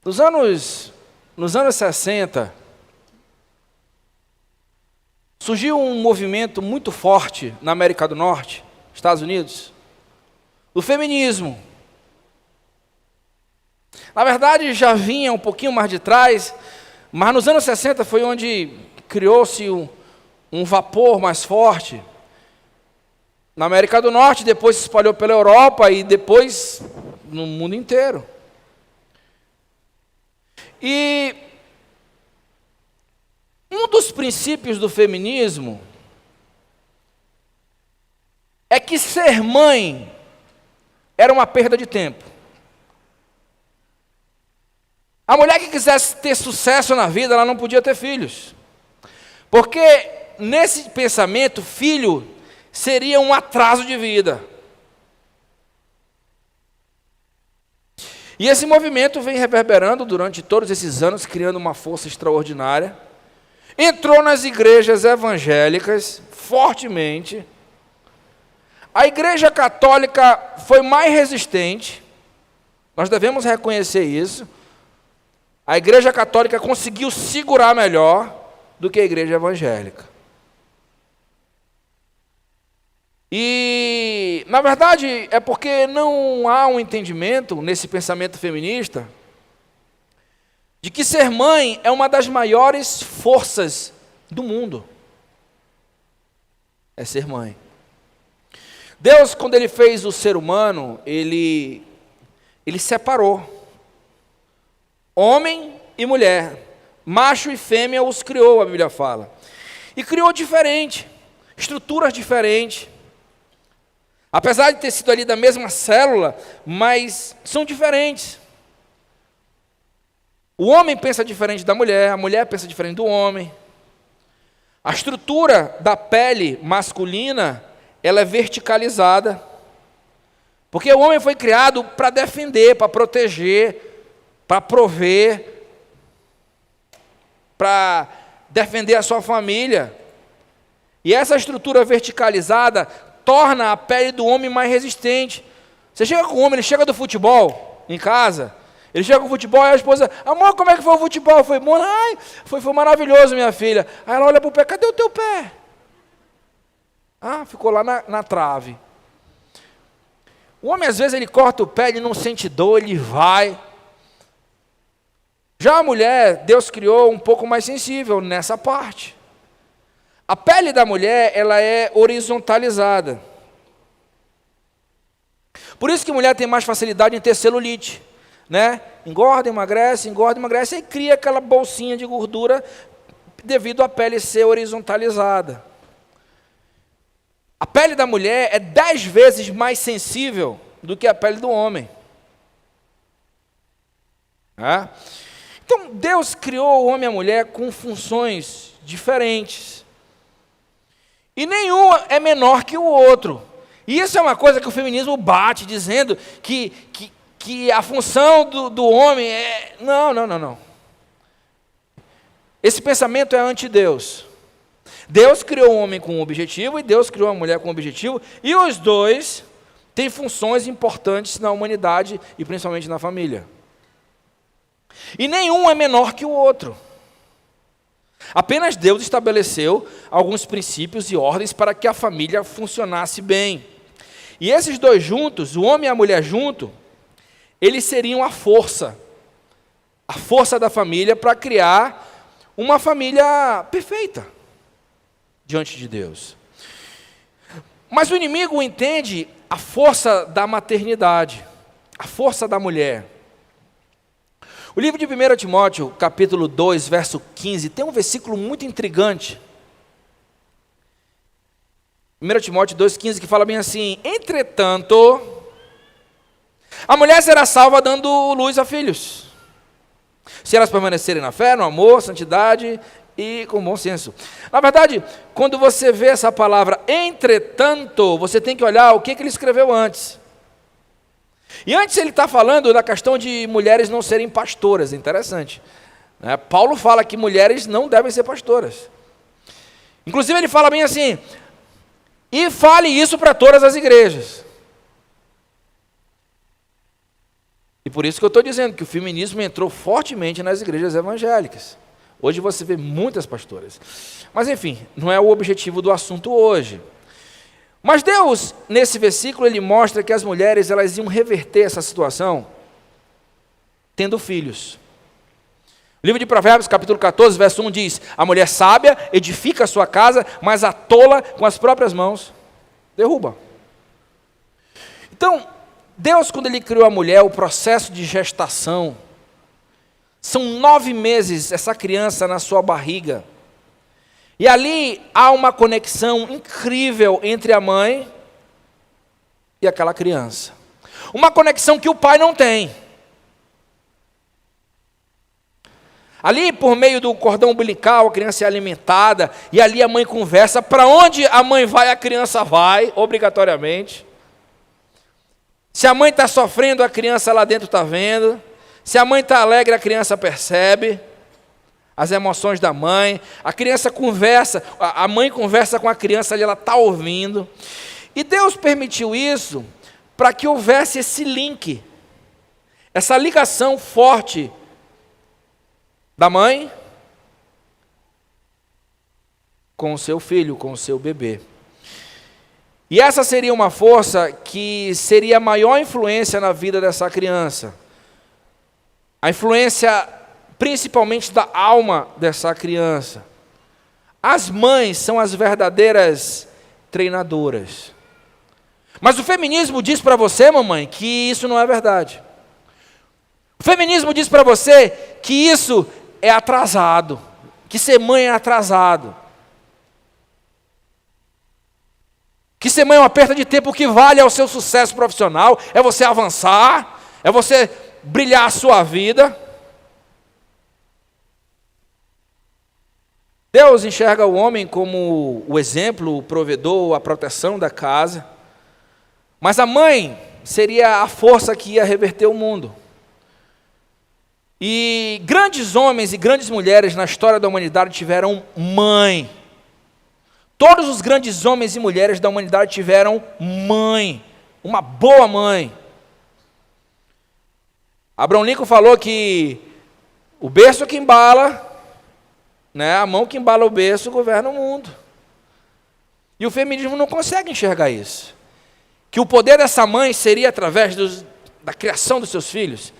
Nos anos 60, surgiu um movimento muito forte na América do Norte, Estados Unidos, do feminismo. Na verdade, já vinha um pouquinho mais de trás, mas nos anos 60 foi onde criou-se um vapor mais forte. Na América do Norte, depois se espalhou pela Europa e depois no mundo inteiro. E um dos princípios do feminismo é que ser mãe era uma perda de tempo. A mulher que quisesse ter sucesso na vida, ela não podia ter filhos. Porque nesse pensamento, filho seria um atraso de vida. E esse movimento vem reverberando durante todos esses anos, criando uma força extraordinária. Entrou nas igrejas evangélicas fortemente. A igreja católica foi mais resistente. Nós devemos reconhecer isso. A igreja católica conseguiu segurar melhor do que a igreja evangélica. E, na verdade, é porque não há um entendimento nesse pensamento feminista de que ser mãe é uma das maiores forças do mundo. É ser mãe. Deus, quando Ele fez o ser humano, Ele separou homem e mulher, macho e fêmea os criou, a Bíblia fala. E criou diferente, estruturas diferentes. Apesar de ter sido ali da mesma célula, mas são diferentes. O homem pensa diferente da mulher, a mulher pensa diferente do homem. A estrutura da pele masculina, ela é verticalizada. Porque o homem foi criado para defender, para proteger, para prover, para defender a sua família. E essa estrutura verticalizada torna a pele do homem mais resistente. Você chega com o homem, ele chega do futebol em casa, ele chega com o futebol e a esposa, amor, como é que foi o futebol? Foi bom? Ai, foi maravilhoso, minha filha. Aí ela olha para o pé, cadê o teu pé? Ah, ficou lá na trave. O homem, às vezes, ele corta o pé, ele não sente dor, ele vai. Já a mulher, Deus criou um pouco mais sensível nessa parte. A pele da mulher, ela é horizontalizada. Por isso que a mulher tem mais facilidade em ter celulite, né? engorda, emagrece, e cria aquela bolsinha de gordura devido à pele ser horizontalizada. A pele da mulher é 10 vezes mais sensível do que a pele do homem. Então, Deus criou o homem e a mulher com funções diferentes. E nenhum é menor que o outro. E isso é uma coisa que o feminismo bate, dizendo que a função do homem é... Não. Esse pensamento é anti-Deus. Deus criou o homem com um objetivo e Deus criou a mulher com um objetivo. E os dois têm funções importantes na humanidade e principalmente na família. E nenhum é menor que o outro. Apenas Deus estabeleceu alguns princípios e ordens para que a família funcionasse bem. E esses dois juntos, o homem e a mulher junto, eles seriam a força da família para criar uma família perfeita diante de Deus. Mas o inimigo entende a força da maternidade, a força da mulher. O livro de 1 Timóteo, capítulo 2, verso 15, tem um versículo muito intrigante. 1 Timóteo 2,15, que fala bem assim: entretanto, a mulher será salva dando luz a filhos, se elas permanecerem na fé, no amor, santidade e com bom senso. Na verdade, quando você vê essa palavra entretanto, você tem que olhar o que ele escreveu antes. E antes ele está falando da questão de mulheres não serem pastoras, interessante. Paulo fala que mulheres não devem ser pastoras. Inclusive ele fala bem assim: e fale isso para todas as igrejas. E por isso que eu estou dizendo que o feminismo entrou fortemente nas igrejas evangélicas. Hoje você vê muitas pastoras. Mas enfim, não é o objetivo do assunto hoje. Mas Deus, nesse versículo, ele mostra que as mulheres elas iam reverter essa situação tendo filhos. O livro de Provérbios, capítulo 14, verso 1 diz: a mulher sábia edifica a sua casa, mas a tola com as próprias mãos derruba. Então, Deus, quando ele criou a mulher, o processo de gestação, são 9 meses essa criança na sua barriga. E ali há uma conexão incrível entre a mãe e aquela criança. Uma conexão que o pai não tem. Ali, por meio do cordão umbilical, a criança é alimentada, e ali a mãe conversa. Para onde a mãe vai, a criança vai, obrigatoriamente. Se a mãe está sofrendo, a criança lá dentro está vendo. Se a mãe está alegre, a criança percebe as emoções da mãe. A criança conversa, a mãe conversa com a criança ali, ela está ouvindo. E Deus permitiu isso para que houvesse esse link, essa ligação forte da mãe com o seu filho, com o seu bebê. E essa seria uma força que seria a maior influência na vida dessa criança. A influência principalmente da alma dessa criança. As mães são as verdadeiras treinadoras. Mas o feminismo diz para você, mamãe, que isso não é verdade. O feminismo diz para você que isso é atrasado, que ser mãe é atrasado. Que ser mãe é uma perda de tempo. O que vale é o seu sucesso profissional, é você avançar, é você brilhar a sua vida. Deus enxerga o homem como o exemplo, o provedor, a proteção da casa. Mas a mãe seria a força que ia reverter o mundo. E grandes homens e grandes mulheres na história da humanidade tiveram mãe. Todos os grandes homens e mulheres da humanidade tiveram mãe, uma boa mãe. Abraham Lincoln falou que o berço que embala, a mão que embala o berço governa o mundo. E o feminismo não consegue enxergar isso. Que o poder dessa mãe seria através da criação dos seus filhos.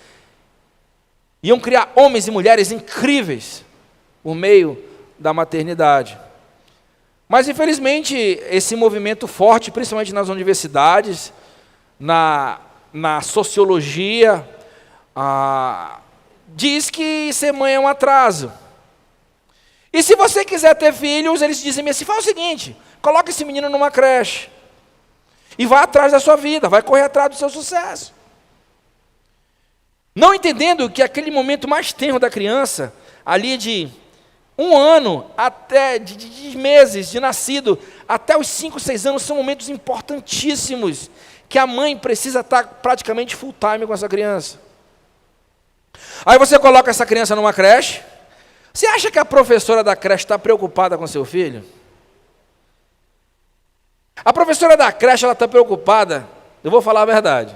Iam criar homens e mulheres incríveis por meio da maternidade. Mas, infelizmente, esse movimento forte, principalmente nas universidades, na sociologia, diz que ser mãe é um atraso. E se você quiser ter filhos, eles dizem assim, faz o seguinte, coloca esse menino numa creche. E vai atrás da sua vida, vai correr atrás do seu sucesso. Não entendendo que aquele momento mais tenro da criança, ali de 1 ano, até de meses de nascido, até os 5, 6 anos, são momentos importantíssimos, que a mãe precisa estar praticamente full time com essa criança. Aí você coloca essa criança numa creche. Você acha que a professora da creche está preocupada com seu filho? A professora da creche, ela está preocupada, eu vou falar a verdade,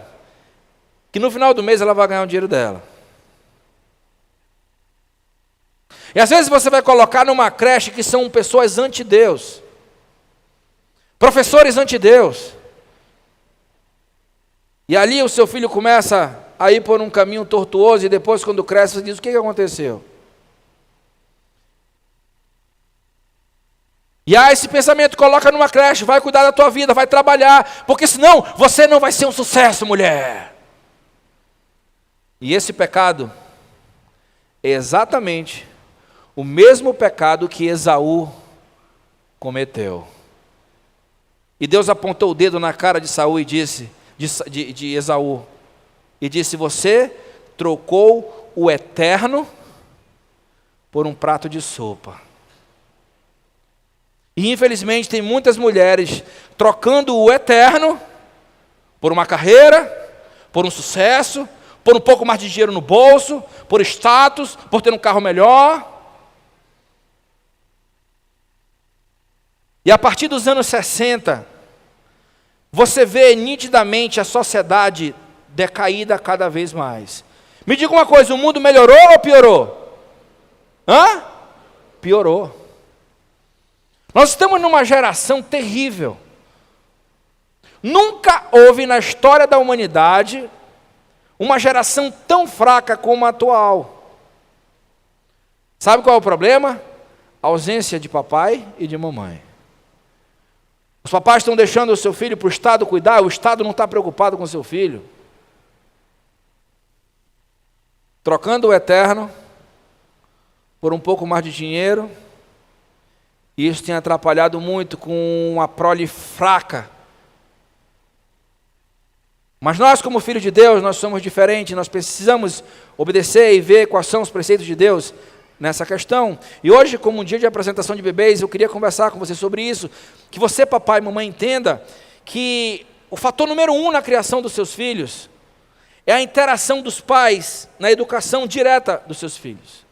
que no final do mês ela vai ganhar o dinheiro dela. E às vezes você vai colocar numa creche que são pessoas anti-Deus, professores anti-Deus, e ali o seu filho começa a ir por um caminho tortuoso, e depois quando cresce você diz, o que aconteceu? E esse pensamento, coloca numa creche, vai cuidar da tua vida, vai trabalhar, porque senão você não vai ser um sucesso, mulher. E esse pecado é exatamente o mesmo pecado que Esaú cometeu. E Deus apontou o dedo na cara de Saul e disse, de Esaú, e disse, você trocou o eterno por um prato de sopa. E infelizmente tem muitas mulheres trocando o eterno por uma carreira, por um sucesso, por um pouco mais de dinheiro no bolso, por status, por ter um carro melhor. E a partir dos anos 60, você vê nitidamente a sociedade decaída cada vez mais. Me diga uma coisa, o mundo melhorou ou piorou? Piorou. Nós estamos numa geração terrível. Nunca houve na história da humanidade uma geração tão fraca como a atual. Sabe qual é o problema? A ausência de papai e de mamãe. Os papais estão deixando o seu filho para o Estado cuidar, o Estado não está preocupado com o seu filho. Trocando o eterno por um pouco mais de dinheiro. E isso tem atrapalhado muito com uma prole fraca. Mas nós, como filhos de Deus, nós somos diferentes, nós precisamos obedecer e ver quais são os preceitos de Deus nessa questão. E hoje, como um dia de apresentação de bebês, eu queria conversar com você sobre isso, que você, papai e mamãe, entenda que o fator número 1 na criação dos seus filhos é a interação dos pais na educação direta dos seus filhos.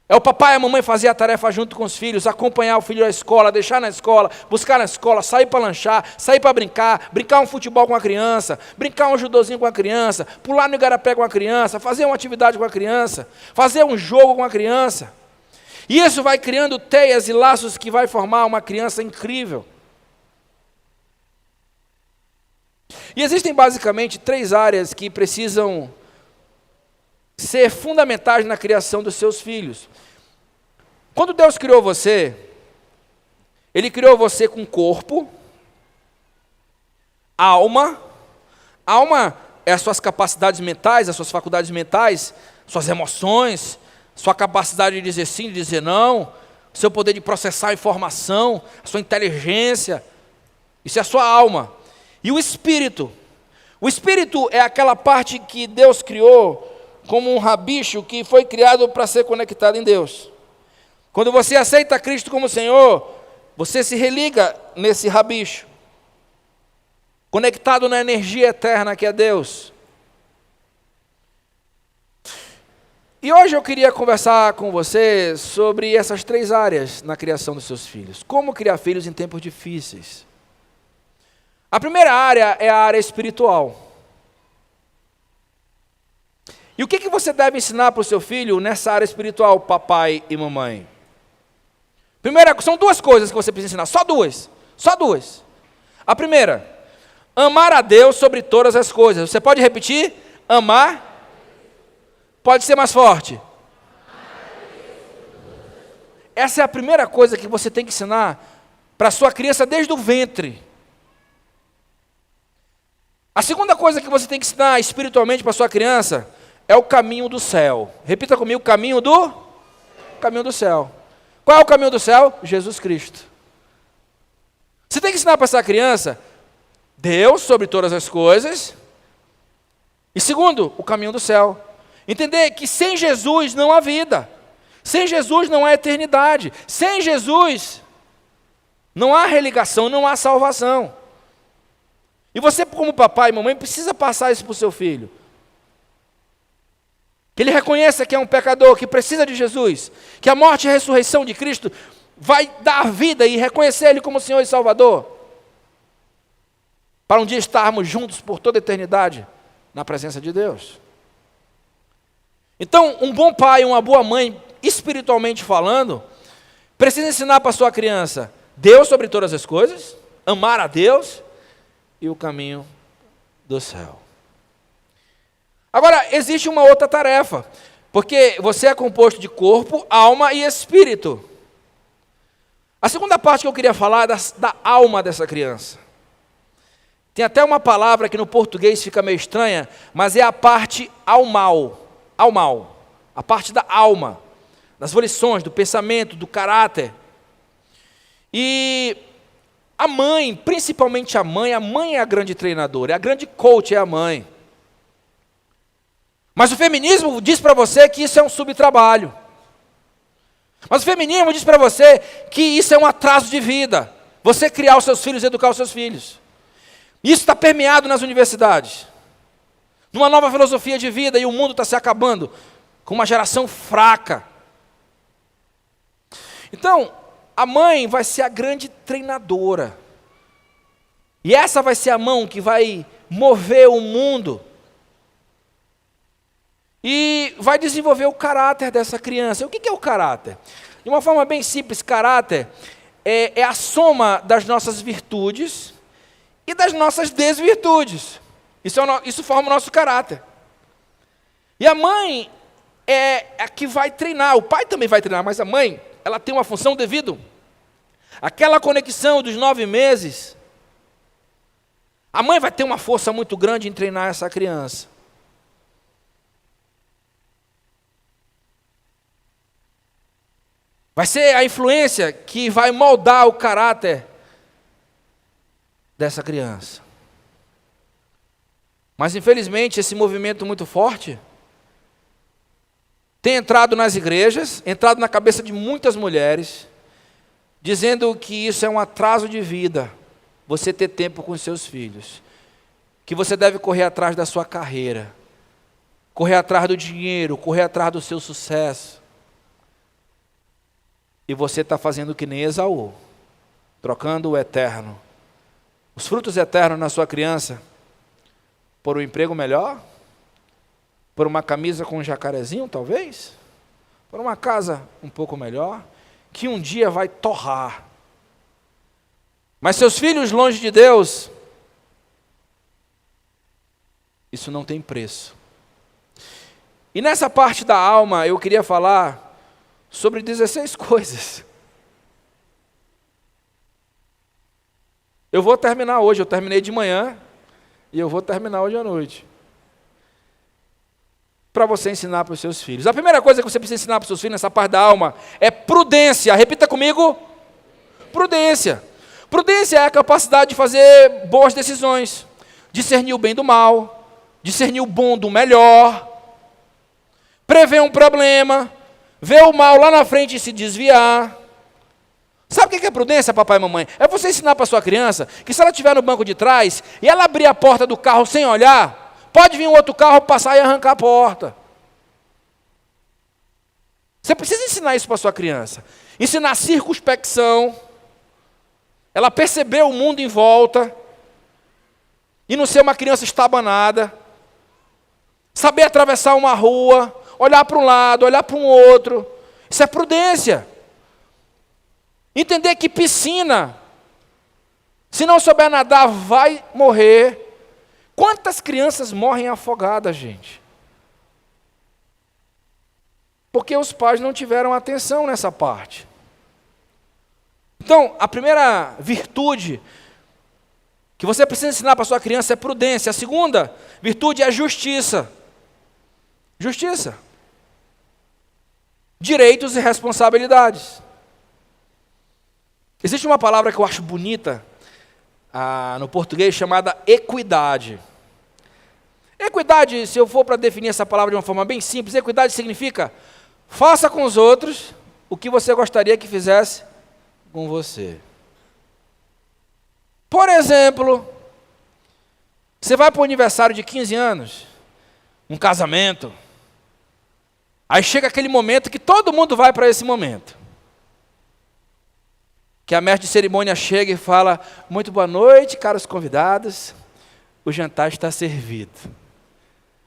É o papai e a mamãe fazer a tarefa junto com os filhos, acompanhar o filho à escola, deixar na escola, buscar na escola, sair para lanchar, sair para brincar um futebol com a criança, brincar um judozinho com a criança, pular no igarapé com a criança, fazer uma atividade com a criança, fazer um jogo com a criança. E isso vai criando teias e laços que vai formar uma criança incrível. E existem basicamente 3 áreas que precisam ser fundamentais na criação dos seus filhos. Quando Deus criou você, Ele criou você com corpo, alma. Alma é as suas capacidades mentais, as suas faculdades mentais, suas emoções, sua capacidade de dizer sim, de dizer não, seu poder de processar a informação, a sua inteligência. Isso é a sua alma. E o espírito. O espírito é aquela parte que Deus criou como um rabicho que foi criado para ser conectado em Deus. Quando você aceita Cristo como Senhor, você se religa nesse rabicho, conectado na energia eterna que é Deus. E hoje eu queria conversar com você sobre essas 3 áreas na criação dos seus filhos. Como criar filhos em tempos difíceis. A primeira área é a área espiritual. E o que você deve ensinar para o seu filho nessa área espiritual, papai e mamãe? Primeira, são 2 coisas que você precisa ensinar, só duas. A primeira, amar a Deus sobre todas as coisas. Você pode repetir? Amar? Pode ser mais forte. Essa é a primeira coisa que você tem que ensinar para a sua criança desde o ventre. A segunda coisa que você tem que ensinar espiritualmente para a sua criança é o caminho do céu. Repita comigo, caminho do céu. Qual é o caminho do céu? Jesus Cristo. Você tem que ensinar para essa criança Deus sobre todas as coisas. E segundo, o caminho do céu. Entender que sem Jesus não há vida. Sem Jesus não há eternidade. Sem Jesus não há religação, não há salvação. E você, como papai e mamãe, precisa passar isso para o seu filho. Que ele reconheça que é um pecador, que precisa de Jesus, que a morte e a ressurreição de Cristo vai dar vida e reconhecer Ele como Senhor e Salvador, para um dia estarmos juntos por toda a eternidade na presença de Deus. Então, um bom pai, uma boa mãe, espiritualmente falando, precisa ensinar para a sua criança Deus sobre todas as coisas, amar a Deus e o caminho do céu. Agora, existe uma outra tarefa, porque você é composto de corpo, alma e espírito. A segunda parte que eu queria falar é da alma dessa criança. Tem até uma palavra que no português fica meio estranha, mas é a parte almal, a parte da alma, das volições, do pensamento, do caráter. E a mãe, principalmente a mãe é a grande treinadora, a grande coach é a mãe. Mas o feminismo diz para você que isso é um subtrabalho. Mas o feminismo diz para você que isso é um atraso de vida. Você criar os seus filhos, educar os seus filhos. Isso está permeado nas universidades. Numa nova filosofia de vida, e o mundo está se acabando com uma geração fraca. Então, a mãe vai ser a grande treinadora. E essa vai ser a mão que vai mover o mundo. E vai desenvolver o caráter dessa criança. O que é o caráter? De uma forma bem simples, caráter é a soma das nossas virtudes e das nossas desvirtudes. Isso forma o nosso caráter. E a mãe é a que vai treinar. O pai também vai treinar, mas a mãe, ela tem uma função devido àquela conexão dos 9 meses. A mãe vai ter uma força muito grande em treinar essa criança. Vai ser a influência que vai moldar o caráter dessa criança. Mas, infelizmente, esse movimento muito forte tem entrado nas igrejas, entrado na cabeça de muitas mulheres, dizendo que isso é um atraso de vida, você ter tempo com os seus filhos, que você deve correr atrás da sua carreira, correr atrás do dinheiro, correr atrás do seu sucesso. E você está fazendo que nem Esaú, trocando o eterno, os frutos eternos na sua criança, por um emprego melhor, por uma camisa com um jacarezinho, talvez, por uma casa um pouco melhor, que um dia vai torrar. Mas seus filhos longe de Deus, isso não tem preço. E nessa parte da alma, eu queria falar sobre 16 coisas. Eu vou terminar hoje, eu terminei de manhã, e eu vou terminar hoje à noite. Para você ensinar para os seus filhos. A primeira coisa que você precisa ensinar para os seus filhos nessa parte da alma é prudência. Repita comigo. Prudência. Prudência é a capacidade de fazer boas decisões, discernir o bem do mal, discernir o bom do melhor, prever um problema, ver o mal lá na frente e se desviar. Sabe o que é prudência, papai e mamãe? É você ensinar para sua criança que se ela estiver no banco de trás e ela abrir a porta do carro sem olhar, pode vir um outro carro passar e arrancar a porta. Você precisa ensinar isso para sua criança. Ensinar circunspecção, ela perceber o mundo em volta e não ser uma criança estabanada, saber atravessar uma rua, olhar para um lado, olhar para um outro. Isso é prudência. Entender que piscina, se não souber nadar, vai morrer. Quantas crianças morrem afogadas, gente? Porque os pais não tiveram atenção nessa parte. Então, a primeira virtude que você precisa ensinar para sua criança é prudência. A segunda virtude é justiça. Justiça. Direitos e responsabilidades. Existe uma palavra que eu acho bonita no português chamada equidade. Equidade, se eu for para definir essa palavra de uma forma bem simples, equidade significa faça com os outros o que você gostaria que fizesse com você. Por exemplo, você vai para o aniversário de 15 anos, um casamento, aí chega aquele momento que todo mundo vai para esse momento. Que a mestre de cerimônia chega e fala: muito boa noite, caros convidados, o jantar está servido.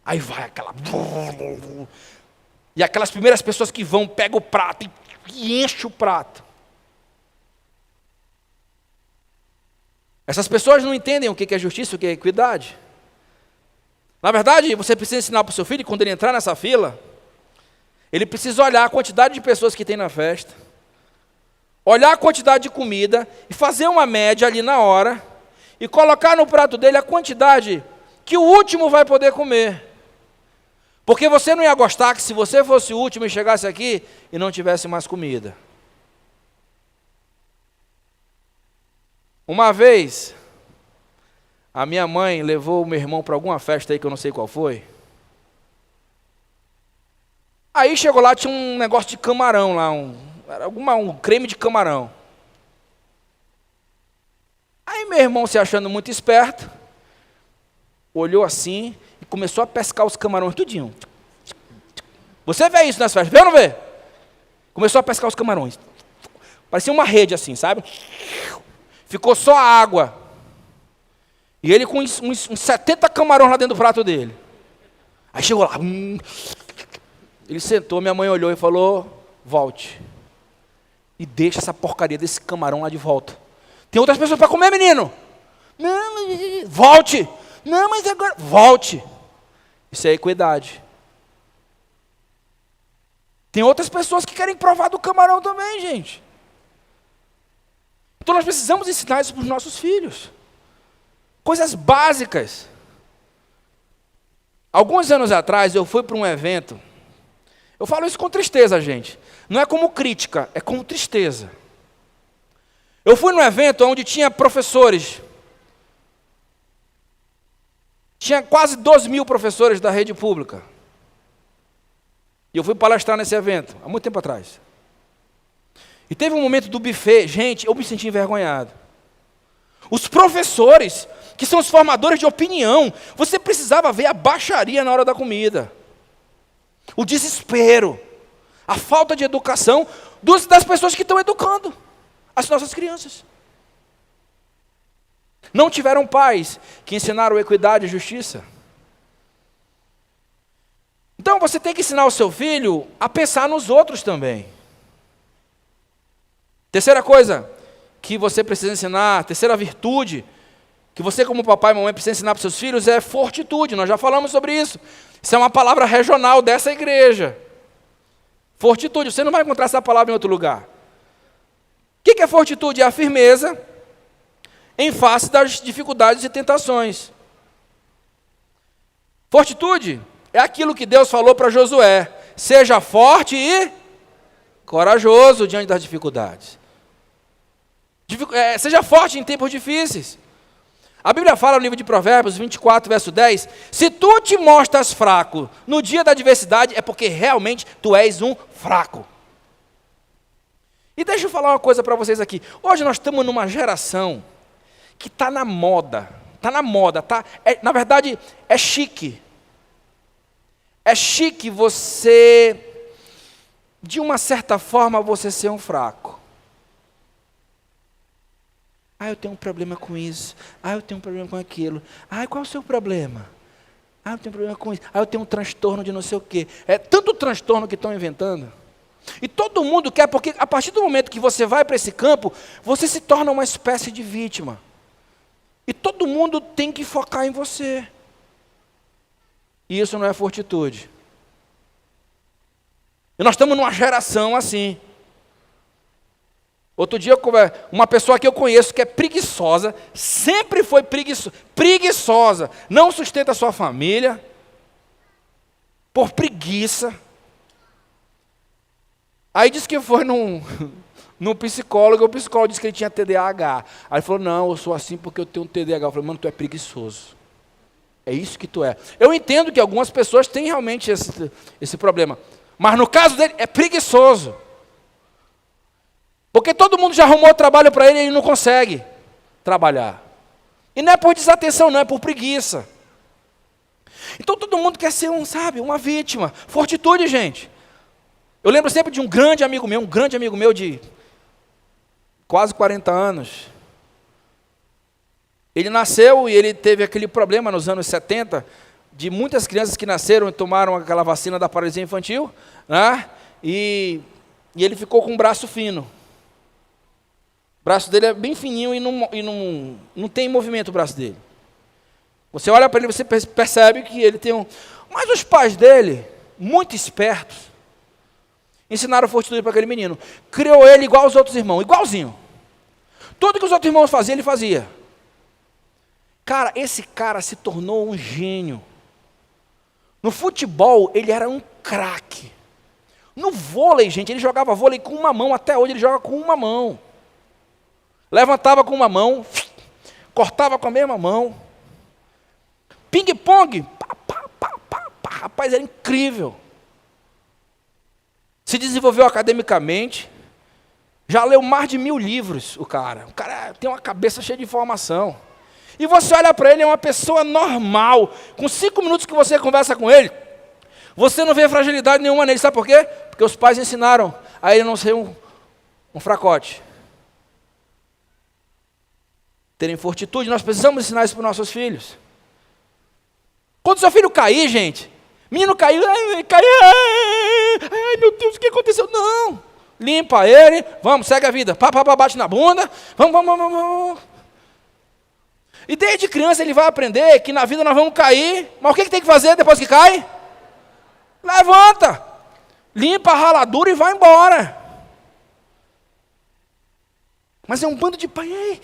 Aí vai aquela... E aquelas primeiras pessoas que vão, pegam o prato e enchem o prato. Essas pessoas não entendem o que é justiça, o que é equidade. Na verdade, você precisa ensinar para o seu filho, quando ele entrar nessa fila, ele precisa olhar a quantidade de pessoas que tem na festa, olhar a quantidade de comida e fazer uma média ali na hora e colocar no prato dele a quantidade que o último vai poder comer. Porque você não ia gostar que se você fosse o último e chegasse aqui e não tivesse mais comida. Uma vez, a minha mãe levou o meu irmão para alguma festa aí que eu não sei qual foi. Aí chegou lá, tinha um negócio de camarão lá, um creme de camarão. Aí meu irmão, se achando muito esperto, olhou assim e começou a pescar os camarões tudinho. Você vê isso nas festas, vê ou não vê? Começou a pescar os camarões. Parecia uma rede assim, sabe? Ficou só a água. E ele com uns 70 camarões lá dentro do prato dele. Aí chegou lá. Ele sentou, minha mãe olhou e falou: volte. E deixa essa porcaria desse camarão lá de volta. Tem outras pessoas para comer, menino. Não, volte. Não, mas agora... Volte. Isso é equidade. Tem outras pessoas que querem provar do camarão também, gente. Então nós precisamos ensinar isso para os nossos filhos. Coisas básicas. Alguns anos atrás eu fui para um evento. Eu falo isso com tristeza, gente. Não é como crítica, é como tristeza. Eu fui num evento onde tinha professores. Tinha quase 12.000 professores da rede pública. E eu fui palestrar nesse evento, há muito tempo atrás. E teve um momento do buffet, gente, eu me senti envergonhado. Os professores, que são os formadores de opinião, você precisava ver a baixaria na hora da comida. O desespero, a falta de educação das pessoas que estão educando as nossas crianças. Não tiveram pais que ensinaram equidade e justiça. Então você tem que ensinar o seu filho a pensar nos outros também. Terceira coisa que você precisa ensinar, terceira virtude que você como papai e mamãe precisa ensinar para os seus filhos é fortitude. Nós já falamos sobre isso. Isso é uma palavra regional dessa igreja. Fortitude, você não vai encontrar essa palavra em outro lugar. O que é fortitude? É a firmeza em face das dificuldades e tentações. Fortitude é aquilo que Deus falou para Josué: seja forte e corajoso diante das dificuldades. Seja forte em tempos difíceis. A Bíblia fala no livro de Provérbios 24, verso 10, se tu te mostras fraco no dia da adversidade, é porque realmente tu és um fraco. E deixa eu falar uma coisa para vocês aqui. Hoje nós estamos numa geração que está na moda. Na verdade, é chique. É chique você, de uma certa forma, você ser um fraco. Eu tenho um problema com isso. Eu tenho um problema com aquilo. Qual é o seu problema? Eu tenho um problema com isso. Eu tenho um transtorno de não sei o quê. É tanto transtorno que estão inventando. E todo mundo quer, porque a partir do momento que você vai para esse campo, você se torna uma espécie de vítima. E todo mundo tem que focar em você. E isso não é fortitude. E nós estamos numa geração assim. Outro dia, uma pessoa que eu conheço que é preguiçosa, sempre foi preguiçosa, não sustenta a sua família, por preguiça. Aí disse que foi num psicólogo, o psicólogo disse que ele tinha TDAH. Aí ele falou, não, eu sou assim porque eu tenho um TDAH. Eu falei, mano, tu é preguiçoso. É isso que tu é. Eu entendo que algumas pessoas têm realmente esse problema. Mas no caso dele, é preguiçoso. Porque todo mundo já arrumou trabalho para ele e ele não consegue trabalhar. E não é por desatenção, não, é por preguiça. Então todo mundo quer ser uma vítima. Fortitude, gente. Eu lembro sempre de um grande amigo meu de quase 40 anos. Ele nasceu e ele teve aquele problema nos anos 70, de muitas crianças que nasceram e tomaram aquela vacina da paralisia infantil, né? E ele ficou com um braço fino. O braço dele é bem fininho e não tem movimento o braço dele. Você olha para ele e você percebe que ele tem Mas os pais dele, muito espertos, ensinaram fortitude para aquele menino. Criou ele igual aos outros irmãos, igualzinho. Tudo que os outros irmãos faziam, ele fazia. Cara, esse cara se tornou um gênio. No futebol, ele era um craque. No vôlei, gente, ele jogava vôlei com uma mão, até hoje ele joga com uma mão. Levantava com uma mão, cortava com a mesma mão. Ping-pong, rapaz, era incrível. Se desenvolveu academicamente, já leu mais de 1000 livros, o cara. O cara tem uma cabeça cheia de informação. E você olha para ele, é uma pessoa normal. Com 5 minutos que você conversa com ele, você não vê fragilidade nenhuma nele. Sabe por quê? Porque os pais ensinaram a ele não ser um fracote. Terem fortitude, nós precisamos ensinar isso para os nossos filhos. Quando seu filho cair, gente, menino caiu, ai meu Deus, o que aconteceu? Não, limpa ele, vamos, segue a vida, bate na bunda, vamos. E desde criança ele vai aprender que na vida nós vamos cair, mas o que tem que fazer depois que cai? Levanta, limpa a raladura e vai embora. Mas é um bando de pai,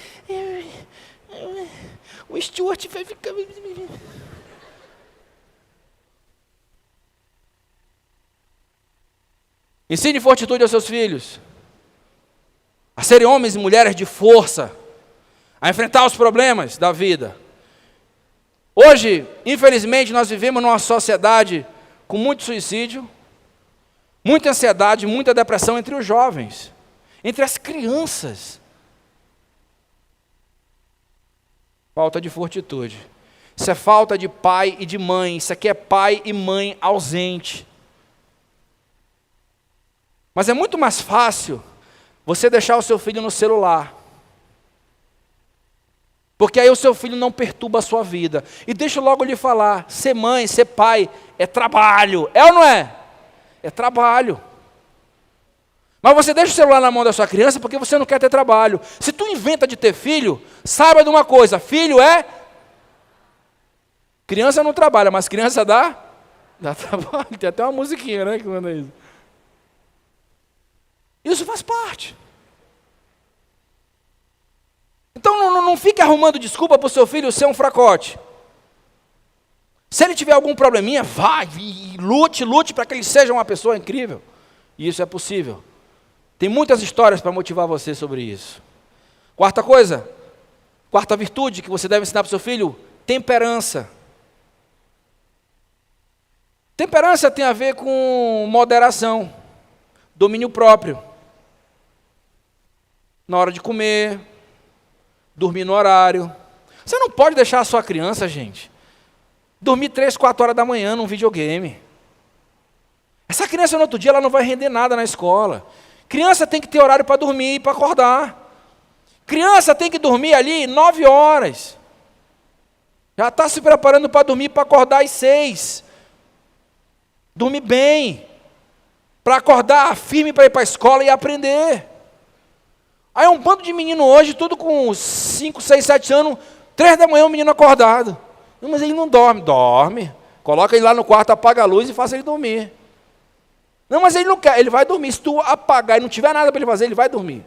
o Stuart vai ficar... Ensine fortitude aos seus filhos, a serem homens e mulheres de força, a enfrentar os problemas da vida. Hoje, infelizmente, nós vivemos numa sociedade com muito suicídio, muita ansiedade, muita depressão entre os jovens, entre as crianças. Falta de fortitude. Isso é falta de pai e de mãe. Isso aqui é pai e mãe ausente. Mas é muito mais fácil você deixar o seu filho no celular. Porque aí o seu filho não perturba a sua vida. E deixa eu logo lhe falar, ser mãe, ser pai, é trabalho. É ou não é? É trabalho. Mas você deixa o celular na mão da sua criança porque você não quer ter trabalho. Se tu inventa de ter filho, saiba de uma coisa, filho é... Criança não trabalha, mas criança dá trabalho. Tem até uma musiquinha, né, que manda isso. Isso faz parte. Então não fique arrumando desculpa para o seu filho ser um fracote. Se ele tiver algum probleminha, vai e lute para que ele seja uma pessoa incrível. E isso é possível. Tem muitas histórias para motivar você sobre isso. Quarta coisa, quarta virtude que você deve ensinar para o seu filho, temperança. Temperança tem a ver com moderação, domínio próprio. Na hora de comer, dormir no horário. Você não pode deixar a sua criança, gente, dormir 3, 4 horas da manhã num videogame. Essa criança no outro dia ela não vai render nada na escola. Criança tem que ter horário para dormir e para acordar. Criança tem que dormir ali 9 horas. Já está se preparando para dormir, para acordar às 6. Dormir bem. Para acordar firme para ir para a escola e aprender. Aí um bando de menino hoje, tudo com 5, 6, 7 anos, 3 da manhã o menino acordado. Não, mas ele não dorme. Dorme. Coloca ele lá no quarto, apaga a luz e faça ele dormir. Não, mas ele não quer, ele vai dormir. Se tu apagar e não tiver nada para ele fazer, ele vai dormir.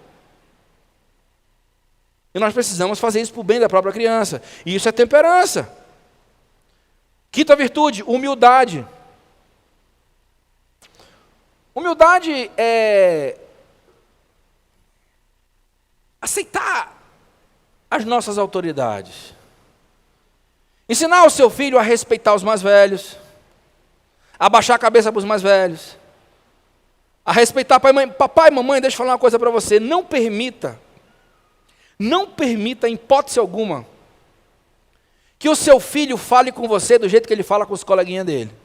E nós precisamos fazer isso para o bem da própria criança. E isso é temperança. Quinta virtude, humildade. Humildade é aceitar as nossas autoridades. Ensinar o seu filho a respeitar os mais velhos, a baixar a cabeça para os mais velhos, a respeitar pai e mãe. Papai e mamãe, deixa eu falar uma coisa para você. Não permita, em hipótese alguma, que o seu filho fale com você do jeito que ele fala com os coleguinhas dele.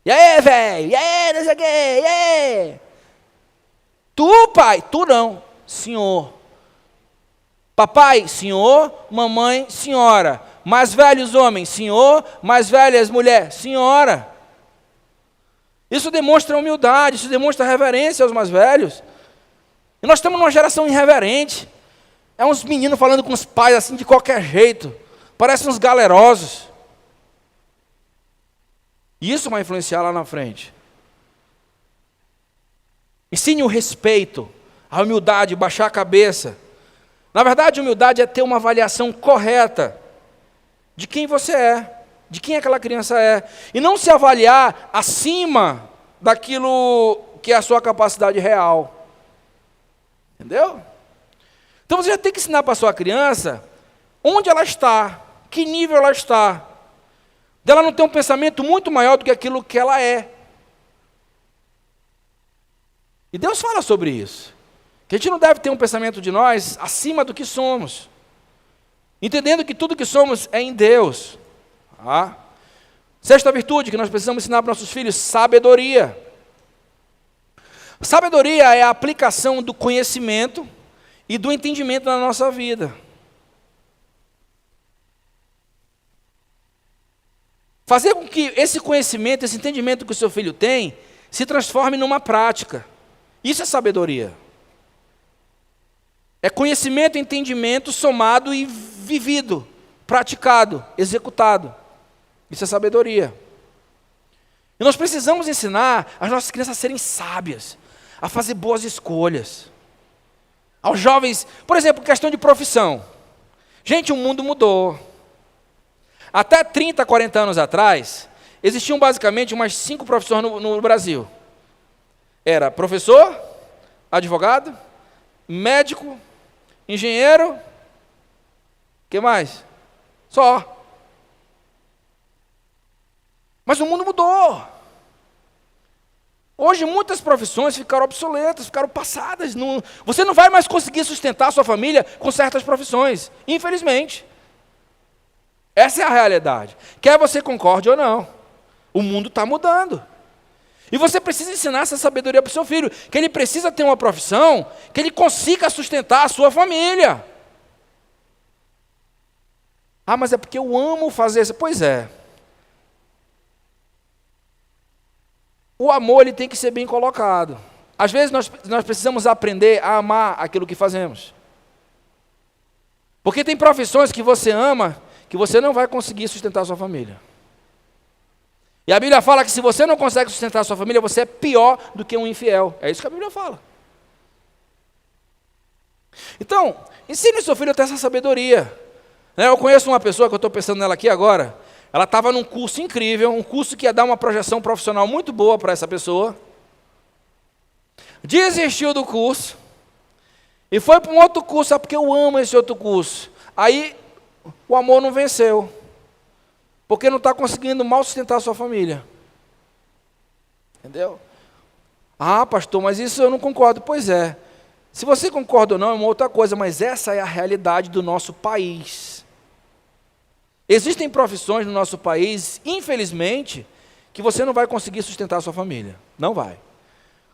E aí, velho? E aí, não sei o quê? E aí? Tu, pai? Tu não. Senhor. Papai, senhor. Mamãe, senhora. Mais velhos homens, senhor. Mais velhas mulheres, senhora. Isso demonstra humildade, isso demonstra reverência aos mais velhos. E nós estamos numa geração irreverente. É uns meninos falando com os pais assim de qualquer jeito. Parecem uns galerosos. E isso vai influenciar lá na frente. Ensine o respeito, a humildade, baixar a cabeça. Na verdade, humildade é ter uma avaliação correta de quem você é, de quem aquela criança é. E não se avaliar acima daquilo que é a sua capacidade real. Entendeu? Então você já tem que ensinar para a sua criança onde ela está, que nível ela está. Dela não ter um pensamento muito maior do que aquilo que ela é. E Deus fala sobre isso. Que a gente não deve ter um pensamento de nós acima do que somos. Entendendo que tudo que somos é em Deus. Tá? Sexta virtude que nós precisamos ensinar para nossos filhos: sabedoria. Sabedoria é a aplicação do conhecimento e do entendimento na nossa vida. Fazer com que esse conhecimento, esse entendimento que o seu filho tem, se transforme numa prática. Isso é sabedoria. É conhecimento e entendimento somado e vivido, praticado, executado. Isso é sabedoria. E nós precisamos ensinar as nossas crianças a serem sábias, a fazer boas escolhas. Aos jovens, por exemplo, questão de profissão. Gente, o mundo mudou. Até 30, 40 anos atrás, existiam basicamente umas 5 profissões no Brasil. Era professor, advogado, médico, engenheiro, o que mais? Só. Mas o mundo mudou. Hoje muitas profissões ficaram obsoletas, ficaram passadas. Você não vai mais conseguir sustentar a sua família com certas profissões, infelizmente. Essa é a realidade. Quer você concorde ou não. O mundo está mudando. E você precisa ensinar essa sabedoria para o seu filho, que ele precisa ter uma profissão, que ele consiga sustentar a sua família. Ah, mas é porque eu amo fazer isso. Pois é. O amor ele tem que ser bem colocado. Às vezes nós precisamos aprender a amar aquilo que fazemos. Porque tem profissões que você ama, que você não vai conseguir sustentar a sua família. E a Bíblia fala que se você não consegue sustentar a sua família, você é pior do que um infiel. É isso que a Bíblia fala. Então, ensine o seu filho a ter essa sabedoria. Eu conheço uma pessoa, que eu estou pensando nela aqui agora, ela estava num curso incrível, um curso que ia dar uma projeção profissional muito boa para essa pessoa. Desistiu do curso e foi para um outro curso, sabe, porque eu amo esse outro curso. Aí o amor não venceu, porque não está conseguindo mal sustentar a sua família. Entendeu? Ah, pastor, mas isso eu não concordo. Pois é. Se você concorda ou não é uma outra coisa, mas essa é a realidade do nosso país. Existem profissões no nosso país, infelizmente, que você não vai conseguir sustentar a sua família. Não vai.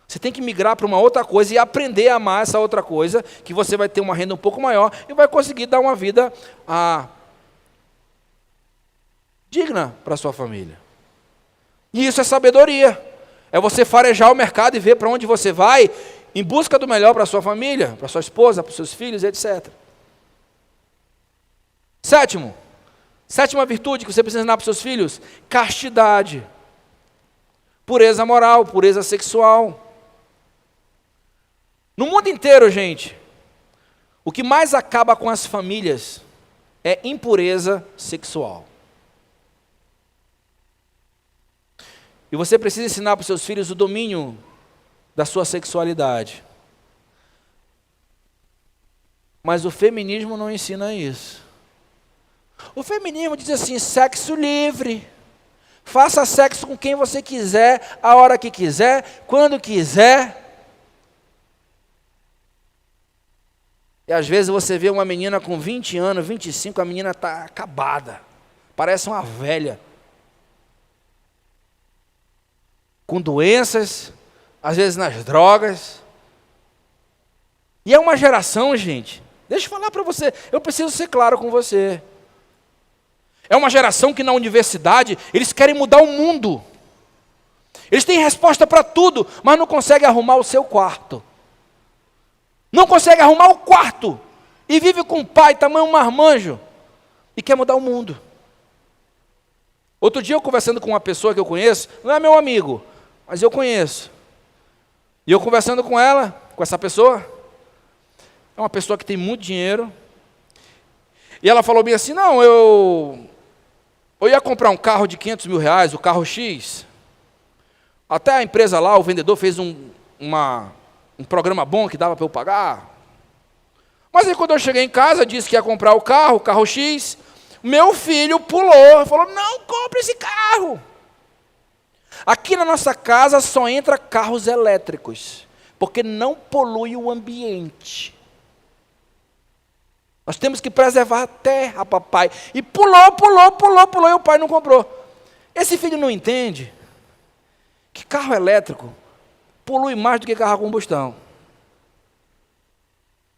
Você tem que migrar para uma outra coisa e aprender a amar essa outra coisa, que você vai ter uma renda um pouco maior e vai conseguir dar uma vida digna para a sua família. E isso é sabedoria. É você farejar o mercado e ver para onde você vai em busca do melhor para a sua família, para a sua esposa, para os seus filhos, etc. Sétima virtude que você precisa ensinar para os seus filhos: castidade. Pureza moral, pureza sexual. No mundo inteiro, gente, o que mais acaba com as famílias é impureza sexual. E você precisa ensinar para os seus filhos o domínio da sua sexualidade. Mas o feminismo não ensina isso. O feminismo diz assim, sexo livre. Faça sexo com quem você quiser, a hora que quiser, quando quiser. E às vezes você vê uma menina com 20 anos, 25, a menina está acabada. Parece uma velha. Com doenças, às vezes nas drogas. E é uma geração, gente, deixa eu falar para você, eu preciso ser claro com você. É uma geração que na universidade, eles querem mudar o mundo. Eles têm resposta para tudo, mas não conseguem arrumar o seu quarto. Não conseguem arrumar o quarto. E vive com o pai, tamanho marmanjo. E quer mudar o mundo. Outro dia eu conversando com uma pessoa que eu conheço, não é meu amigo, mas eu conheço. E eu conversando com ela, com essa pessoa, é uma pessoa que tem muito dinheiro. E ela falou bem assim, não, eu ia comprar um carro de 500 mil reais, o carro X. Até a empresa lá, o vendedor fez um programa bom que dava para eu pagar. Mas aí quando eu cheguei em casa, disse que ia comprar o carro X, meu filho pulou, falou, não compre esse carro. Aqui na nossa casa só entra carros elétricos, porque não polui o ambiente. Nós temos que preservar a terra, papai. E pulou, e o pai não comprou. Esse filho não entende que carro elétrico polui mais do que carro a combustão.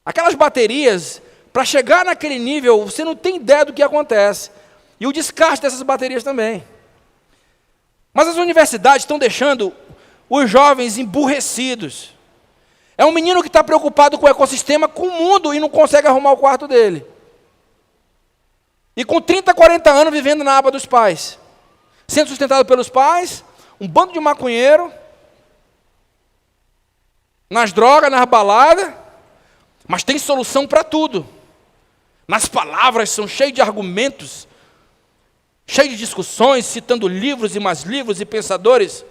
Aquelas baterias, para chegar naquele nível, você não tem ideia do que acontece. E o descarte dessas baterias também. Mas as universidades estão deixando os jovens emburrecidos. É um menino que está preocupado com o ecossistema, com o mundo, e não consegue arrumar o quarto dele. E com 30, 40 anos vivendo na aba dos pais. Sendo sustentado pelos pais, um bando de maconheiro, nas drogas, nas baladas, mas tem solução para tudo. Nas palavras, são cheios de argumentos, cheios de discussões, citando livros e mais livros e pensadores,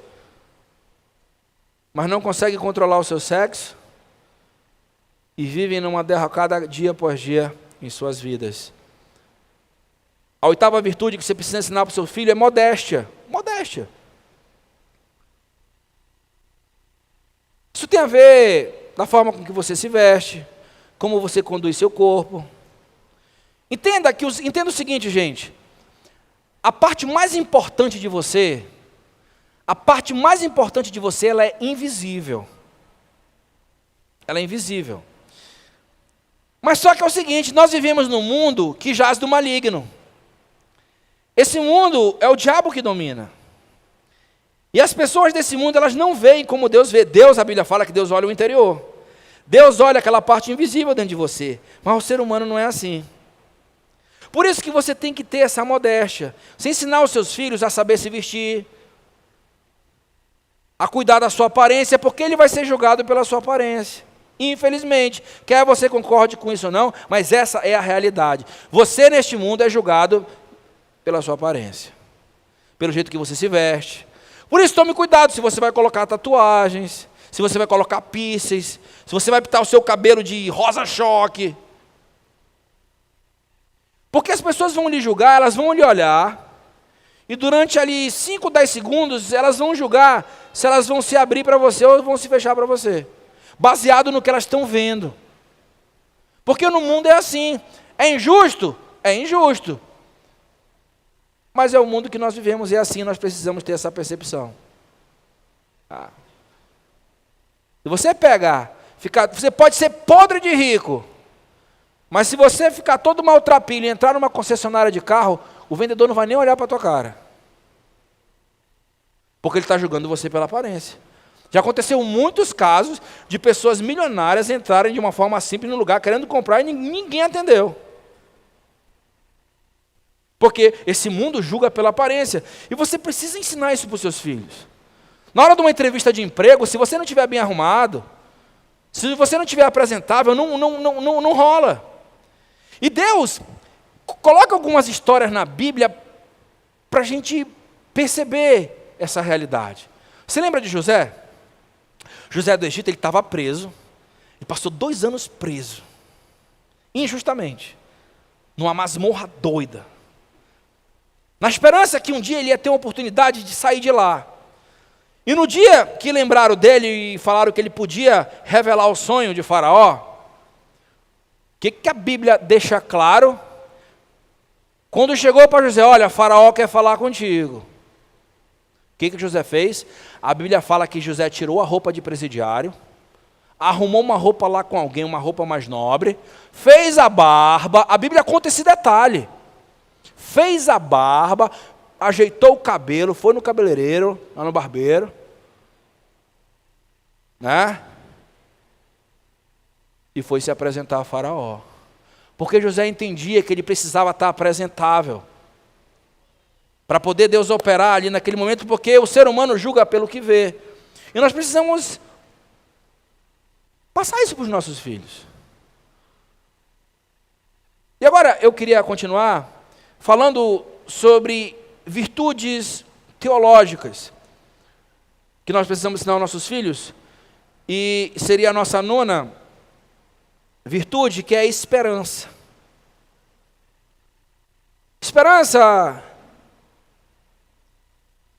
mas não conseguem controlar o seu sexo e vivem numa derrocada dia após dia em suas vidas. A oitava virtude que você precisa ensinar para o seu filho é modéstia. Modéstia. Isso tem a ver da forma com que você se veste, como você conduz seu corpo. Entenda o seguinte, gente. A parte mais importante de você, ela é invisível. Ela é invisível. Mas só que é o seguinte, nós vivemos num mundo que jaz do maligno. Esse mundo é o diabo que domina. E as pessoas desse mundo, elas não veem como Deus vê. Deus, a Bíblia fala que Deus olha o interior. Deus olha aquela parte invisível dentro de você. Mas o ser humano não é assim. Por isso que você tem que ter essa modéstia. Você ensinar os seus filhos a saber se vestir, a cuidar da sua aparência, porque ele vai ser julgado pela sua aparência. Infelizmente, quer você concorde com isso ou não, mas essa é a realidade. Você neste mundo é julgado pela sua aparência, pelo jeito que você se veste. Por isso tome cuidado se você vai colocar tatuagens, se você vai colocar piercings, se você vai pintar o seu cabelo de rosa-choque. Porque as pessoas vão lhe julgar, elas vão lhe olhar, e durante ali 5, 10 segundos, elas vão julgar se elas vão se abrir para você ou vão se fechar para você, baseado no que elas estão vendo. Porque no mundo é assim. É injusto? É injusto. Mas é o mundo que nós vivemos e é assim, nós precisamos ter essa percepção. Se você você pode ser podre de rico, mas se você ficar todo maltrapilho e entrar numa concessionária de carro, o vendedor não vai nem olhar para a tua cara. Porque ele está julgando você pela aparência. Já aconteceu muitos casos de pessoas milionárias entrarem de uma forma simples no lugar, querendo comprar, e ninguém atendeu. Porque esse mundo julga pela aparência. E você precisa ensinar isso para os seus filhos. Na hora de uma entrevista de emprego, se você não estiver bem arrumado, se você não estiver apresentável, não rola. E Deus coloca algumas histórias na Bíblia para a gente perceber essa realidade. Você lembra de José? José do Egito, ele estava preso, e passou 2 anos preso, injustamente, numa masmorra doida, na esperança que um dia ele ia ter uma oportunidade de sair de lá. E no dia que lembraram dele e falaram que ele podia revelar o sonho de Faraó, o que a Bíblia deixa claro? Quando chegou para José, olha, Faraó quer falar contigo. O que José fez? A Bíblia fala que José tirou a roupa de presidiário, arrumou uma roupa lá com alguém, uma roupa mais nobre, fez a barba, a Bíblia conta esse detalhe. Fez a barba, ajeitou o cabelo, foi no cabeleireiro, lá no barbeiro, né? E foi se apresentar a Faraó. Porque José entendia que ele precisava estar apresentável, para poder Deus operar ali naquele momento, porque o ser humano julga pelo que vê. E nós precisamos passar isso para os nossos filhos. E agora eu queria continuar falando sobre virtudes teológicas que nós precisamos ensinar aos nossos filhos, e seria a nossa 9ª virtude, que é a esperança. Esperança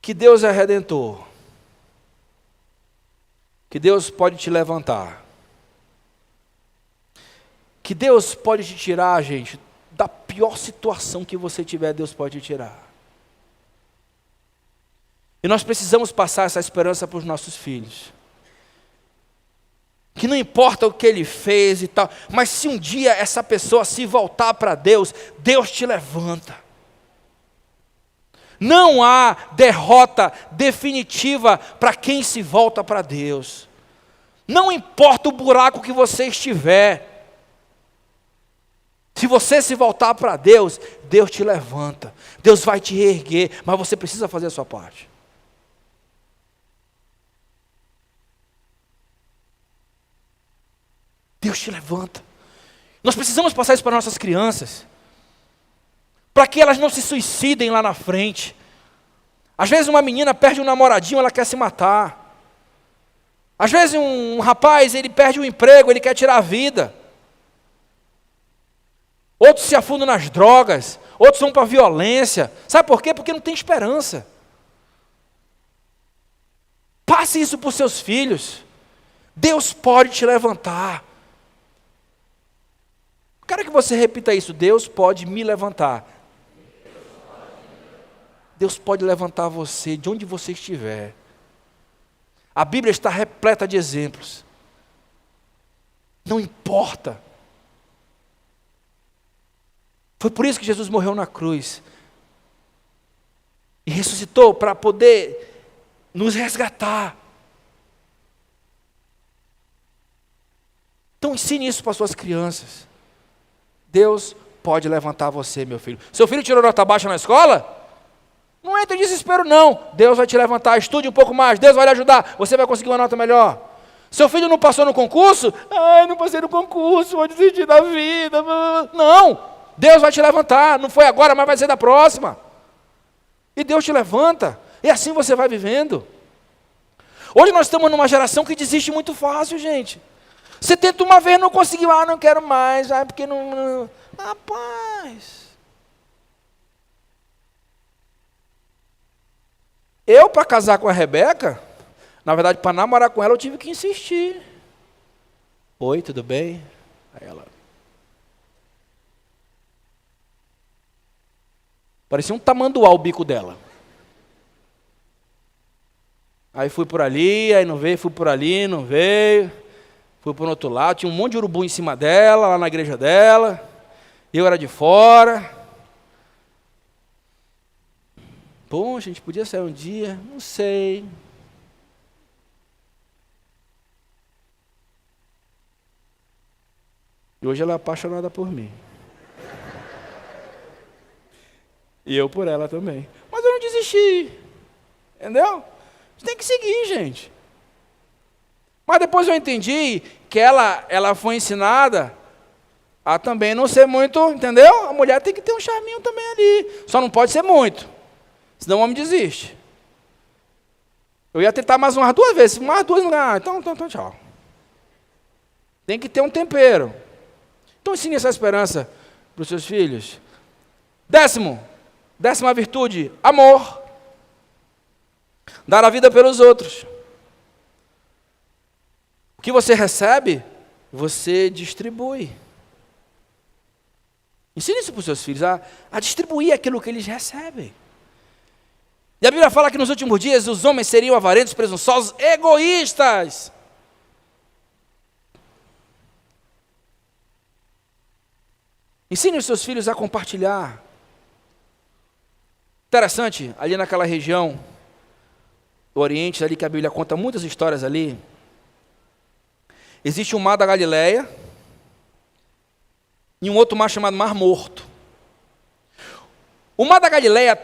que Deus é redentor, que Deus pode te levantar, que Deus pode te tirar, gente, da pior situação que você tiver, Deus pode te tirar. E nós precisamos passar essa esperança para os nossos filhos. Que não importa o que ele fez e tal, mas se um dia essa pessoa se voltar para Deus, Deus te levanta. Não há derrota definitiva para quem se volta para Deus. Não importa o buraco que você estiver. Se você se voltar para Deus, Deus te levanta. Deus vai te erguer, mas você precisa fazer a sua parte. Deus te levanta. Nós precisamos passar isso para nossas crianças, para que elas não se suicidem lá na frente. Às vezes uma menina perde um namoradinho, ela quer se matar. Às vezes um rapaz, ele perde um emprego, ele quer tirar a vida. Outros se afundam nas drogas, outros vão para a violência. Sabe por quê? Porque não tem esperança. Passe isso para os seus filhos. Deus pode te levantar. Quero que você repita isso. Deus pode me levantar. Deus pode levantar você de onde você estiver. A Bíblia está repleta de exemplos. Não importa. Foi por isso que Jesus morreu na cruz. E ressuscitou para poder nos resgatar. Então ensine isso para suas crianças. Deus pode levantar você, meu filho. Seu filho tirou nota baixa na escola? Não entre em desespero, não. Deus vai te levantar. Estude um pouco mais. Deus vai lhe ajudar. Você vai conseguir uma nota melhor. Seu filho não passou no concurso? Ai, não passei no concurso, vou desistir da vida. Não. Deus vai te levantar. Não foi agora, mas vai ser da próxima. E Deus te levanta. E assim você vai vivendo. Hoje nós estamos numa geração que desiste muito fácil, gente. Você tenta uma vez, não conseguiu. Ah, não quero mais. Ah, porque não... Rapaz. Eu, para casar com a Rebeca, na verdade, para namorar com ela, eu tive que insistir. Oi, tudo bem? Aí ela... Parecia um tamanduá o bico dela. Aí fui por ali, aí não veio, fui por ali, não veio. Fui por outro lado, tinha um monte de urubu em cima dela, lá na igreja dela. Eu era de fora. Bom, a gente podia sair um dia, não sei. E hoje ela é apaixonada por mim. E eu por ela também. Mas eu não desisti. Entendeu? Você tem que seguir, gente. Mas depois eu entendi que ela foi ensinada a também não ser muito, entendeu? A mulher tem que ter um charminho também ali. Só não pode ser muito. Senão o homem desiste. Eu ia tentar mais umas 2 vezes, mais 2 não. Então tchau. Tem que ter um tempero. Então ensine essa esperança para os seus filhos. 10ª virtude, amor. Dar a vida pelos outros. O que você recebe, você distribui. Ensine isso para os seus filhos, a distribuir aquilo que eles recebem. E a Bíblia fala que nos últimos dias os homens seriam avarentos, presunçosos, egoístas. Ensine os seus filhos a compartilhar. Interessante, ali naquela região do Oriente, ali que a Bíblia conta muitas histórias ali, existe um mar da Galileia e um outro mar chamado Mar Morto. O mar da Galileia,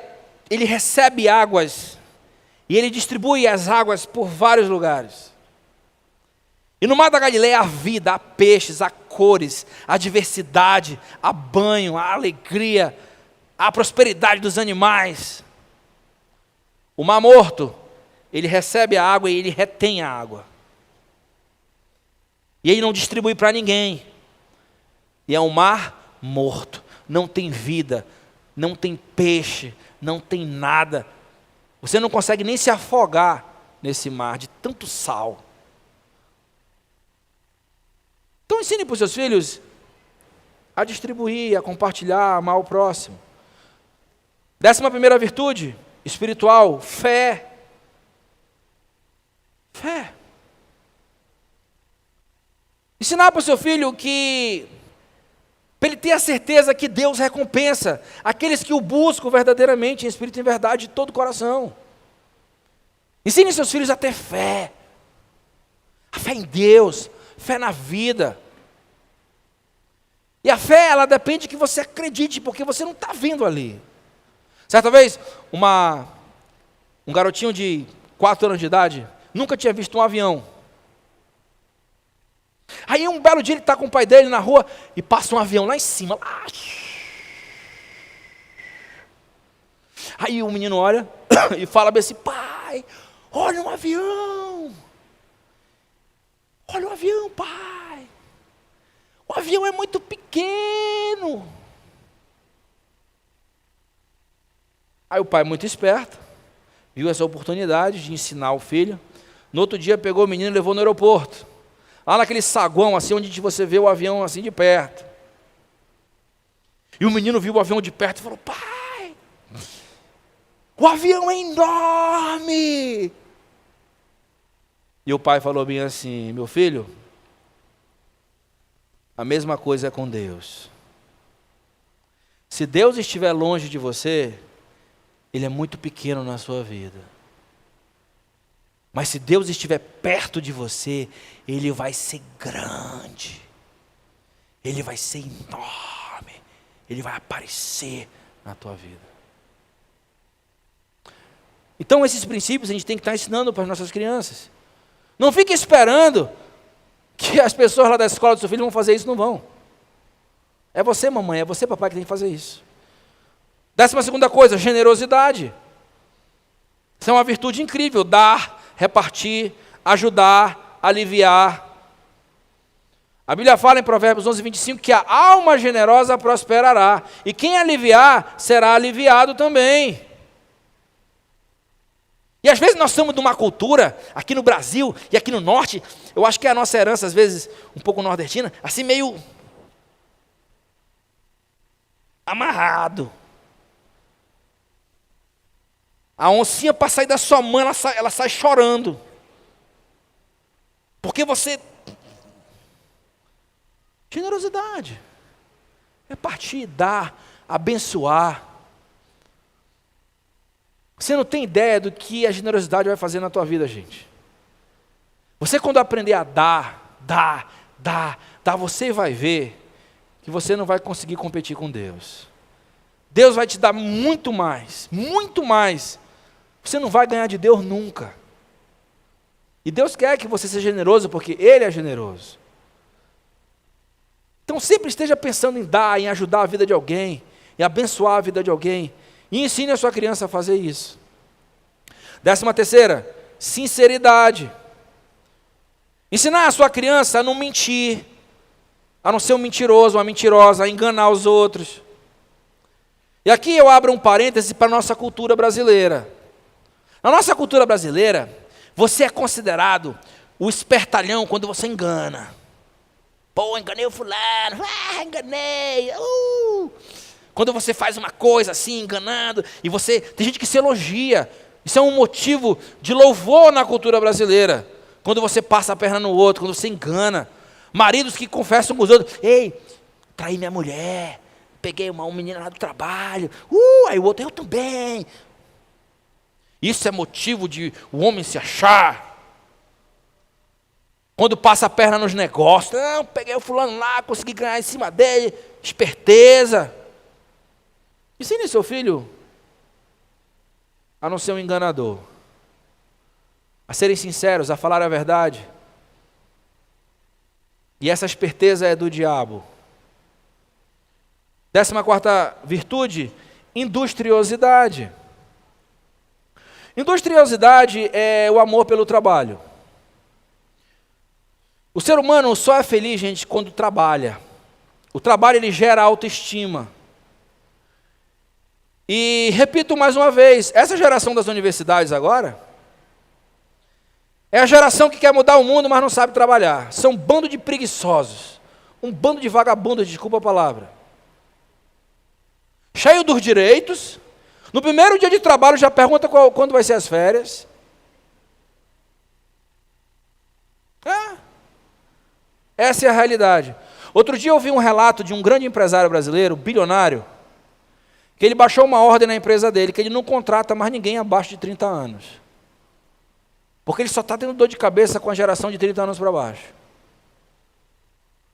ele recebe águas e ele distribui as águas por vários lugares. E no mar da Galileia há vida, há peixes, há cores, há diversidade, há banho, há alegria, há prosperidade dos animais. O Mar Morto, ele recebe a água e ele retém a água. E ele não distribui para ninguém. E é um mar morto, não tem vida, não tem peixe, não tem nada. Você não consegue nem se afogar nesse mar de tanto sal. Então ensine para os seus filhos a distribuir, a compartilhar, a amar o próximo. 11ª virtude espiritual, fé. Fé. Ensinar para o seu filho que, para ele ter a certeza que Deus recompensa aqueles que o buscam verdadeiramente, em espírito e em verdade, de todo o coração. Ensine seus filhos a ter fé. A fé em Deus, fé na vida. E a fé, ela depende que você acredite, porque você não está vendo ali. Certa vez, um garotinho de 4 anos de idade, nunca tinha visto um avião. Aí um belo dia ele está com o pai dele na rua e passa um avião lá em cima. Lá. Aí o menino olha e fala bem assim: pai, olha um avião. Olha o avião, pai. O avião é muito pequeno. Aí o pai, muito esperto, viu essa oportunidade de ensinar o filho. No outro dia pegou o menino e levou no aeroporto. Lá naquele saguão, assim, onde você vê o avião assim de perto. E o menino viu o avião de perto e falou: pai, o avião é enorme. E o pai falou bem assim: meu filho, a mesma coisa é com Deus. Se Deus estiver longe de você, Ele é muito pequeno na sua vida. Mas se Deus estiver perto de você, Ele vai ser grande. Ele vai ser enorme. Ele vai aparecer na tua vida. Então esses princípios a gente tem que estar ensinando para as nossas crianças. Não fique esperando que as pessoas lá da escola do seu filho vão fazer isso, não vão. É você, mamãe, é você, papai, que tem que fazer isso. 12ª coisa, generosidade. Isso é uma virtude incrível, dar, repartir, ajudar, aliviar. A Bíblia fala em Provérbios 11:25 que a alma generosa prosperará, e quem aliviar será aliviado também. E às vezes nós somos de uma cultura, aqui no Brasil e aqui no Norte, eu acho que é a nossa herança, às vezes, um pouco nordestina, assim meio amarrado. A oncinha, para sair da sua mãe, ela sai chorando. Porque você... Generosidade. Repartir, dar, abençoar. Você não tem ideia do que a generosidade vai fazer na tua vida, gente. Você, quando aprender a dar, você vai ver que você não vai conseguir competir com Deus. Deus vai te dar muito mais, muito mais. Você não vai ganhar de Deus nunca. E Deus quer que você seja generoso, porque Ele é generoso. Então sempre esteja pensando em dar, em ajudar a vida de alguém, em abençoar a vida de alguém. E ensine a sua criança a fazer isso. 13ª, sinceridade. Ensinar a sua criança a não mentir, a não ser um mentiroso, uma mentirosa, a enganar os outros. E aqui eu abro um parêntese para a nossa cultura brasileira. Na nossa cultura brasileira, você é considerado o espertalhão quando você engana. Pô, enganei o fulano, enganei. Quando você faz uma coisa assim, enganando, e você, tem gente que se elogia. Isso é um motivo de louvor na cultura brasileira. Quando você passa a perna no outro, quando você engana. Maridos que confessam com os outros, ei, traí minha mulher, peguei uma menina lá do trabalho, aí o outro, eu também. Isso é motivo de o homem se achar. Quando passa a perna nos negócios, não, peguei o fulano lá, consegui ganhar em cima dele, esperteza. Ensine seu filho a não ser um enganador, a serem sinceros, a falar a verdade. E essa esperteza é do diabo. 14ª virtude, industriosidade. Industriosidade é o amor pelo trabalho. O ser humano só é feliz, gente, quando trabalha. O trabalho, ele gera autoestima. E repito mais uma vez, essa geração das universidades agora é a geração que quer mudar o mundo, mas não sabe trabalhar. São um bando de preguiçosos, um bando de vagabundos, desculpa a palavra. Cheio dos direitos, no primeiro dia de trabalho já pergunta quando vai ser as férias. Essa é a realidade. Outro dia eu ouvi um relato de um grande empresário brasileiro, bilionário, que ele baixou uma ordem na empresa dele, que ele não contrata mais ninguém abaixo de 30 anos. Porque ele só está tendo dor de cabeça com a geração de 30 anos para baixo.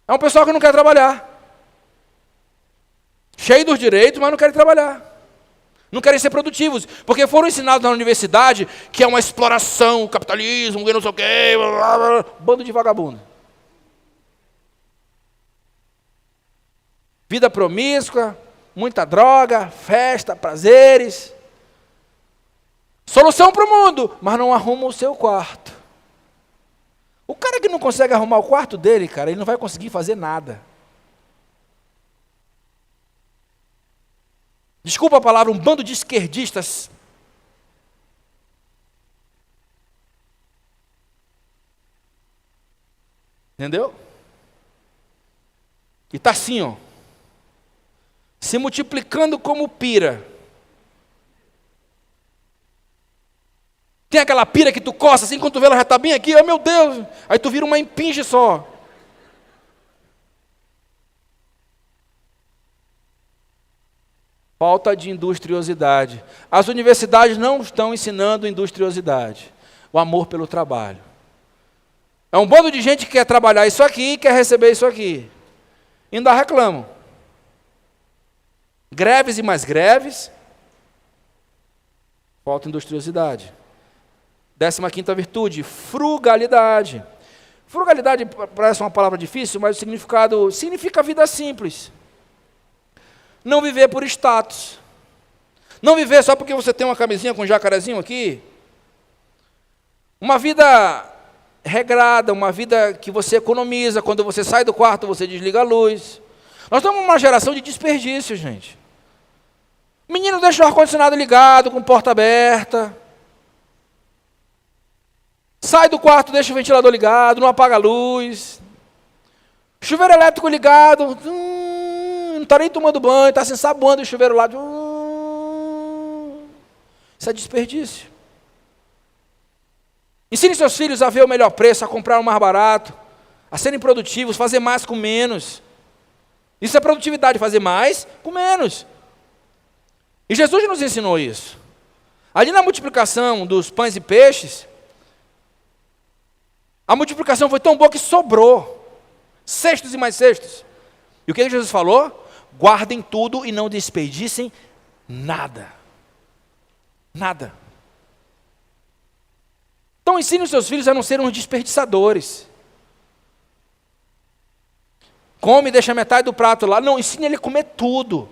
É um pessoal que não quer trabalhar. Cheio dos direitos, mas não querem trabalhar. Não querem ser produtivos, porque foram ensinados na universidade que é uma exploração, o capitalismo, não sei o quê, blá, blá, blá, bando de vagabundo. Vida promíscua, muita droga, festa, prazeres. Solução para o mundo, mas não arruma o seu quarto. O cara que não consegue arrumar o quarto dele, cara, ele não vai conseguir fazer nada. Desculpa a palavra, um bando de esquerdistas. Entendeu? E está assim, ó, se multiplicando como pira. Tem aquela pira que tu coça assim, quando tu vê ela já está bem aqui, oh meu Deus, aí tu vira uma empinge só. Falta de industriosidade. As universidades não estão ensinando industriosidade, o amor pelo trabalho. É um bando de gente que quer trabalhar isso aqui e quer receber isso aqui. Ainda reclamam. Greves e mais greves. Falta industriosidade. 15ª virtude, frugalidade. Frugalidade parece uma palavra difícil, mas o significado significa vida simples. Não viver por status. Não viver só porque você tem uma camisinha com um jacarezinho aqui. Uma vida regrada, uma vida que você economiza. Quando você sai do quarto, você desliga a luz. Nós estamos numa geração de desperdício, gente. O menino deixa o ar-condicionado ligado, com porta aberta. Sai do quarto, deixa o ventilador ligado, não apaga a luz. Chuveiro elétrico ligado. Não está nem tomando banho, está se ensaboando o chuveiro lá. Isso é desperdício. Ensine seus filhos a ver o melhor preço, a comprar o mais barato, a serem produtivos, fazer mais com menos. Isso é produtividade, fazer mais com menos. E Jesus nos ensinou isso. Ali na multiplicação dos pães e peixes, a multiplicação foi tão boa que sobrou. Cestos e mais cestos. E o que Jesus falou? Guardem tudo e não desperdicem nada. Nada. Então ensine os seus filhos a não serem uns desperdiçadores. Come e deixa metade do prato lá. Não, ensine ele a comer tudo.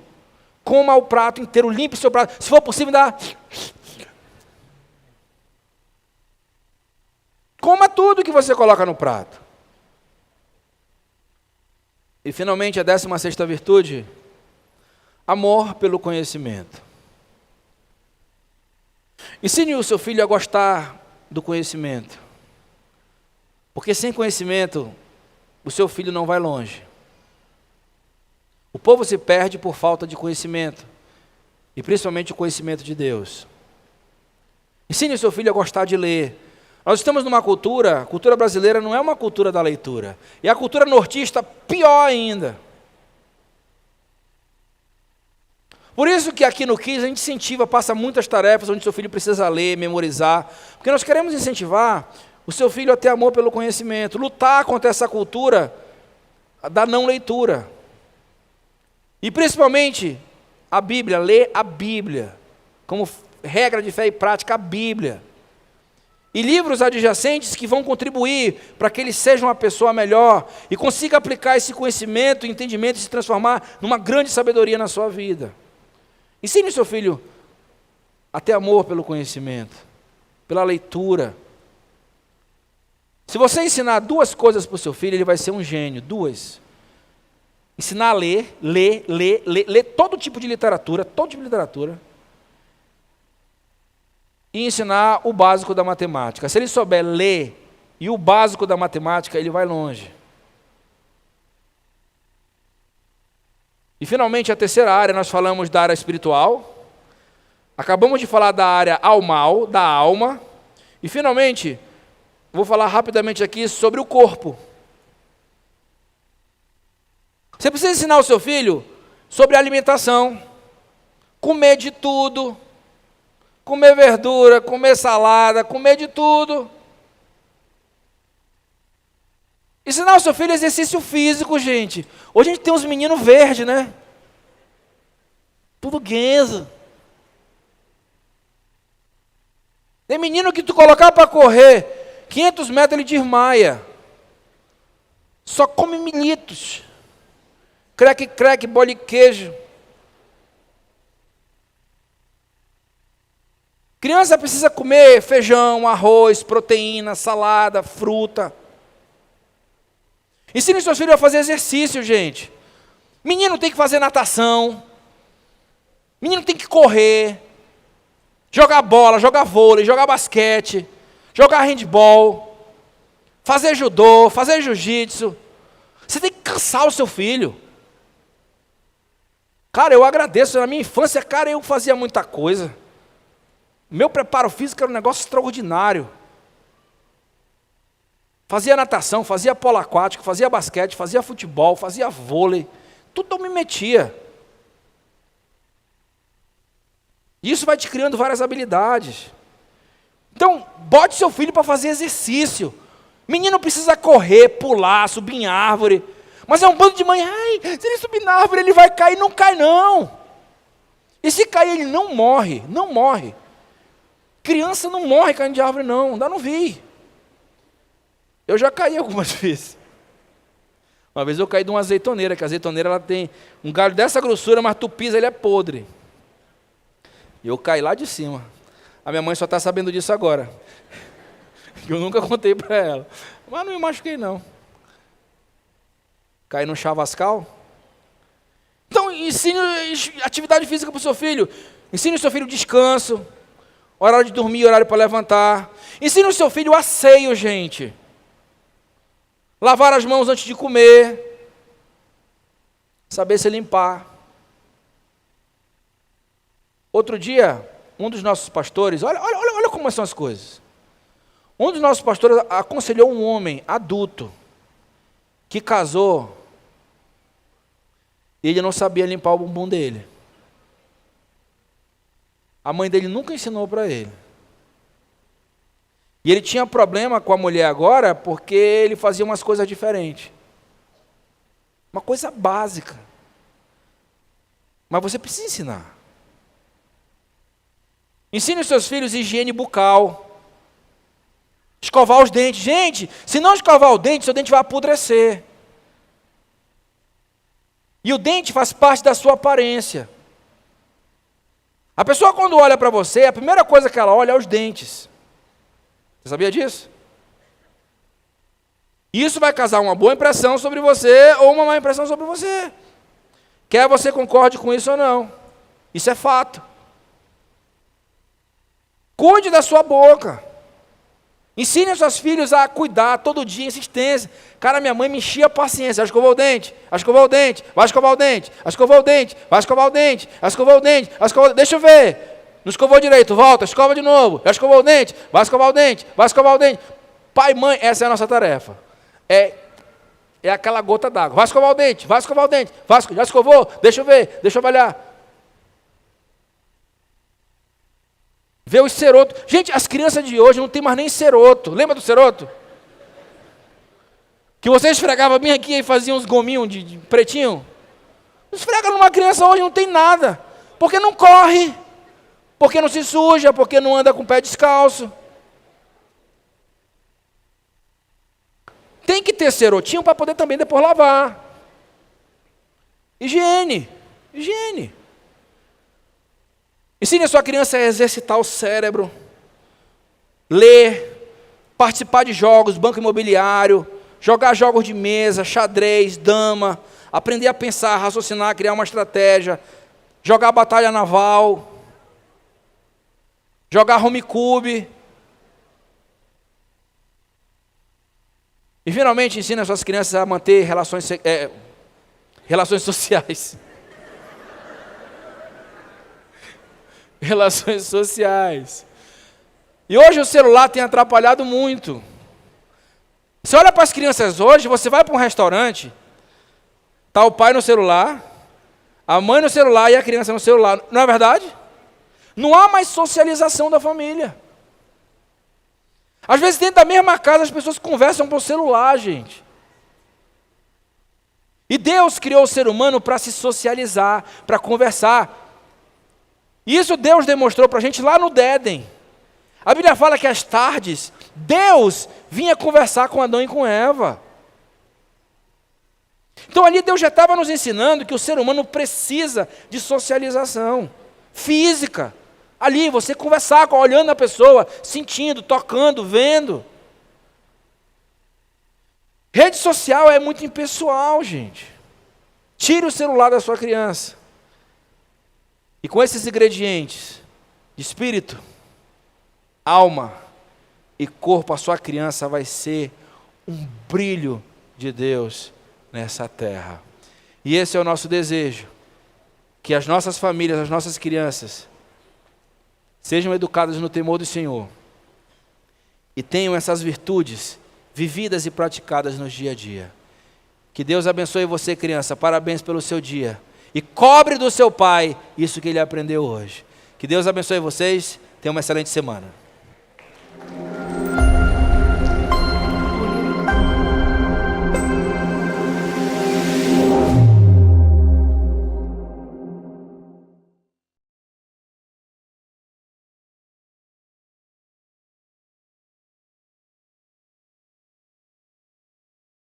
Coma o prato inteiro, limpe o seu prato. Se for possível, dá. Coma tudo que você coloca no prato. E finalmente a 16ª virtude, amor pelo conhecimento. Ensine o seu filho a gostar do conhecimento. Porque sem conhecimento, o seu filho não vai longe. O povo se perde por falta de conhecimento. E principalmente o conhecimento de Deus. Ensine o seu filho a gostar de ler. Nós estamos numa cultura, a cultura brasileira não é uma cultura da leitura. E a cultura nortista, pior ainda. Por isso que aqui no Kids a gente incentiva, passa muitas tarefas onde seu filho precisa ler, memorizar. Porque nós queremos incentivar o seu filho a ter amor pelo conhecimento, lutar contra essa cultura da não leitura. E principalmente a Bíblia, ler a Bíblia, como regra de fé e prática, a Bíblia. E livros adjacentes que vão contribuir para que ele seja uma pessoa melhor e consiga aplicar esse conhecimento, entendimento e se transformar numa grande sabedoria na sua vida. Ensine seu filho a ter amor pelo conhecimento, pela leitura. Se você ensinar 2 coisas para o seu filho, ele vai ser um gênio. 2. Ensinar a ler todo tipo de literatura, e ensinar o básico da matemática. Se ele souber ler e o básico da matemática, ele vai longe. E finalmente a 3ª área, nós falamos da área espiritual. Acabamos de falar da área almal, da alma. E finalmente, vou falar rapidamente aqui sobre o corpo. Você precisa ensinar o seu filho sobre alimentação. Comer de tudo. Comer verdura, comer salada, comer de tudo. Ensinar o seu filho exercício físico, gente. Hoje a gente tem uns meninos verdes, né? Tudo guenzo. Tem menino que tu colocar para correr 500 metros ele desmaia. Só come militos. Crack, bola e queijo. Criança precisa comer feijão, arroz, proteína, salada, fruta. Ensine seus filhos a fazer exercício, gente. Menino tem que fazer natação. Menino tem que correr. Jogar bola, jogar vôlei, jogar basquete. Jogar handball. Fazer judô, fazer jiu-jitsu. Você tem que cansar o seu filho. Cara, eu agradeço. Na minha infância, cara, eu fazia muita coisa. Meu preparo físico era um negócio extraordinário. Fazia natação, fazia polo aquático, fazia basquete, fazia futebol, fazia vôlei. Tudo eu me metia. Isso vai te criando várias habilidades. Então, bote seu filho para fazer exercício. Menino precisa correr, pular, subir em árvore. Mas é um bando de mãe, se ele subir na árvore ele vai cair. Não cai não. E se cair ele não morre, não morre. Criança não morre caindo de árvore não, ainda não vi. Eu já caí algumas vezes. Uma vez eu caí de uma azeitoneira, que a azeitoneira ela tem um galho dessa grossura, mas tu pisa, ele é podre. E eu caí lá de cima. A minha mãe só está sabendo disso agora. Eu nunca contei para ela. Mas não me machuquei não. Caí no chavascal. Então, ensine atividade física para o seu filho. Ensine o seu filho descanso. Horário de dormir, horário para levantar. Ensine o seu filho asseio, gente. Lavar as mãos antes de comer. Saber se limpar. Outro dia, um dos nossos pastores, olha como são as coisas. Um dos nossos pastores aconselhou um homem adulto que casou e ele não sabia limpar o bumbum dele. A mãe dele nunca ensinou para ele. E ele tinha problema com a mulher agora porque ele fazia umas coisas diferentes. Uma coisa básica. Mas você precisa ensinar. Ensine os seus filhos higiene bucal. Escovar os dentes. Gente, se não escovar o dente, seu dente vai apodrecer. E o dente faz parte da sua aparência. A pessoa quando olha para você, a primeira coisa que ela olha é os dentes. Você sabia disso? Isso vai causar uma boa impressão sobre você ou uma má impressão sobre você. Quer você concorde com isso ou não. Isso é fato. Cuide da sua boca. Ensine os seus filhos a cuidar todo dia, insistência. Cara, minha mãe me enchia a paciência. Vai escovar o dente, vai escovar o dente, vai escovar o dente, vai escovar o dente, vai escovar o dente, vai escovar o dente, vai escovar o dente. Deixa eu ver. Não escovou direito, volta, escova de novo. Já escovou o dente, vai escovar o dente, vai escovar o dente. Pai, mãe, essa é a nossa tarefa. É aquela gota d'água. Vai escovar o dente, vai escovar o dente. Já escovou? Deixa eu ver, deixa eu avaliar. Vê os cerotos. Gente, as crianças de hoje não tem mais nem ceroto. Lembra do ceroto? Que você esfregava bem aqui e fazia uns gominhos de pretinho. Esfrega numa criança hoje, não tem nada. Porque não corre. Porque não se suja. Porque não anda com o pé descalço. Tem que ter cerotinho para poder também depois lavar. Higiene. Higiene. Ensine a sua criança a exercitar o cérebro, ler, participar de jogos, banco imobiliário, jogar jogos de mesa, xadrez, dama, aprender a pensar, raciocinar, criar uma estratégia, jogar batalha naval, jogar home cube. E finalmente ensine as suas crianças a manter relações sociais. Relações sociais. E hoje o celular tem atrapalhado muito. Você olha para as crianças hoje, você vai para um restaurante, está o pai no celular, a mãe no celular e a criança no celular. Não é verdade? Não há mais socialização da família. Às vezes dentro da mesma casa as pessoas conversam por celular, gente. E Deus criou o ser humano para se socializar, para conversar. E isso Deus demonstrou para a gente lá no Éden. A Bíblia fala que às tardes, Deus vinha conversar com Adão e com Eva. Então ali Deus já estava nos ensinando que o ser humano precisa de socialização física. Ali você conversar, olhando a pessoa, sentindo, tocando, vendo. Rede social é muito impessoal, gente. Tire o celular da sua criança. E com esses ingredientes de espírito, alma e corpo, a sua criança vai ser um brilho de Deus nessa terra. E esse é o nosso desejo, que as nossas famílias, as nossas crianças, sejam educadas no temor do Senhor e tenham essas virtudes vividas e praticadas no dia a dia. Que Deus abençoe você, criança. Parabéns pelo seu dia. E cobre do seu pai isso que ele aprendeu hoje. Que Deus abençoe vocês. Tenham uma excelente semana.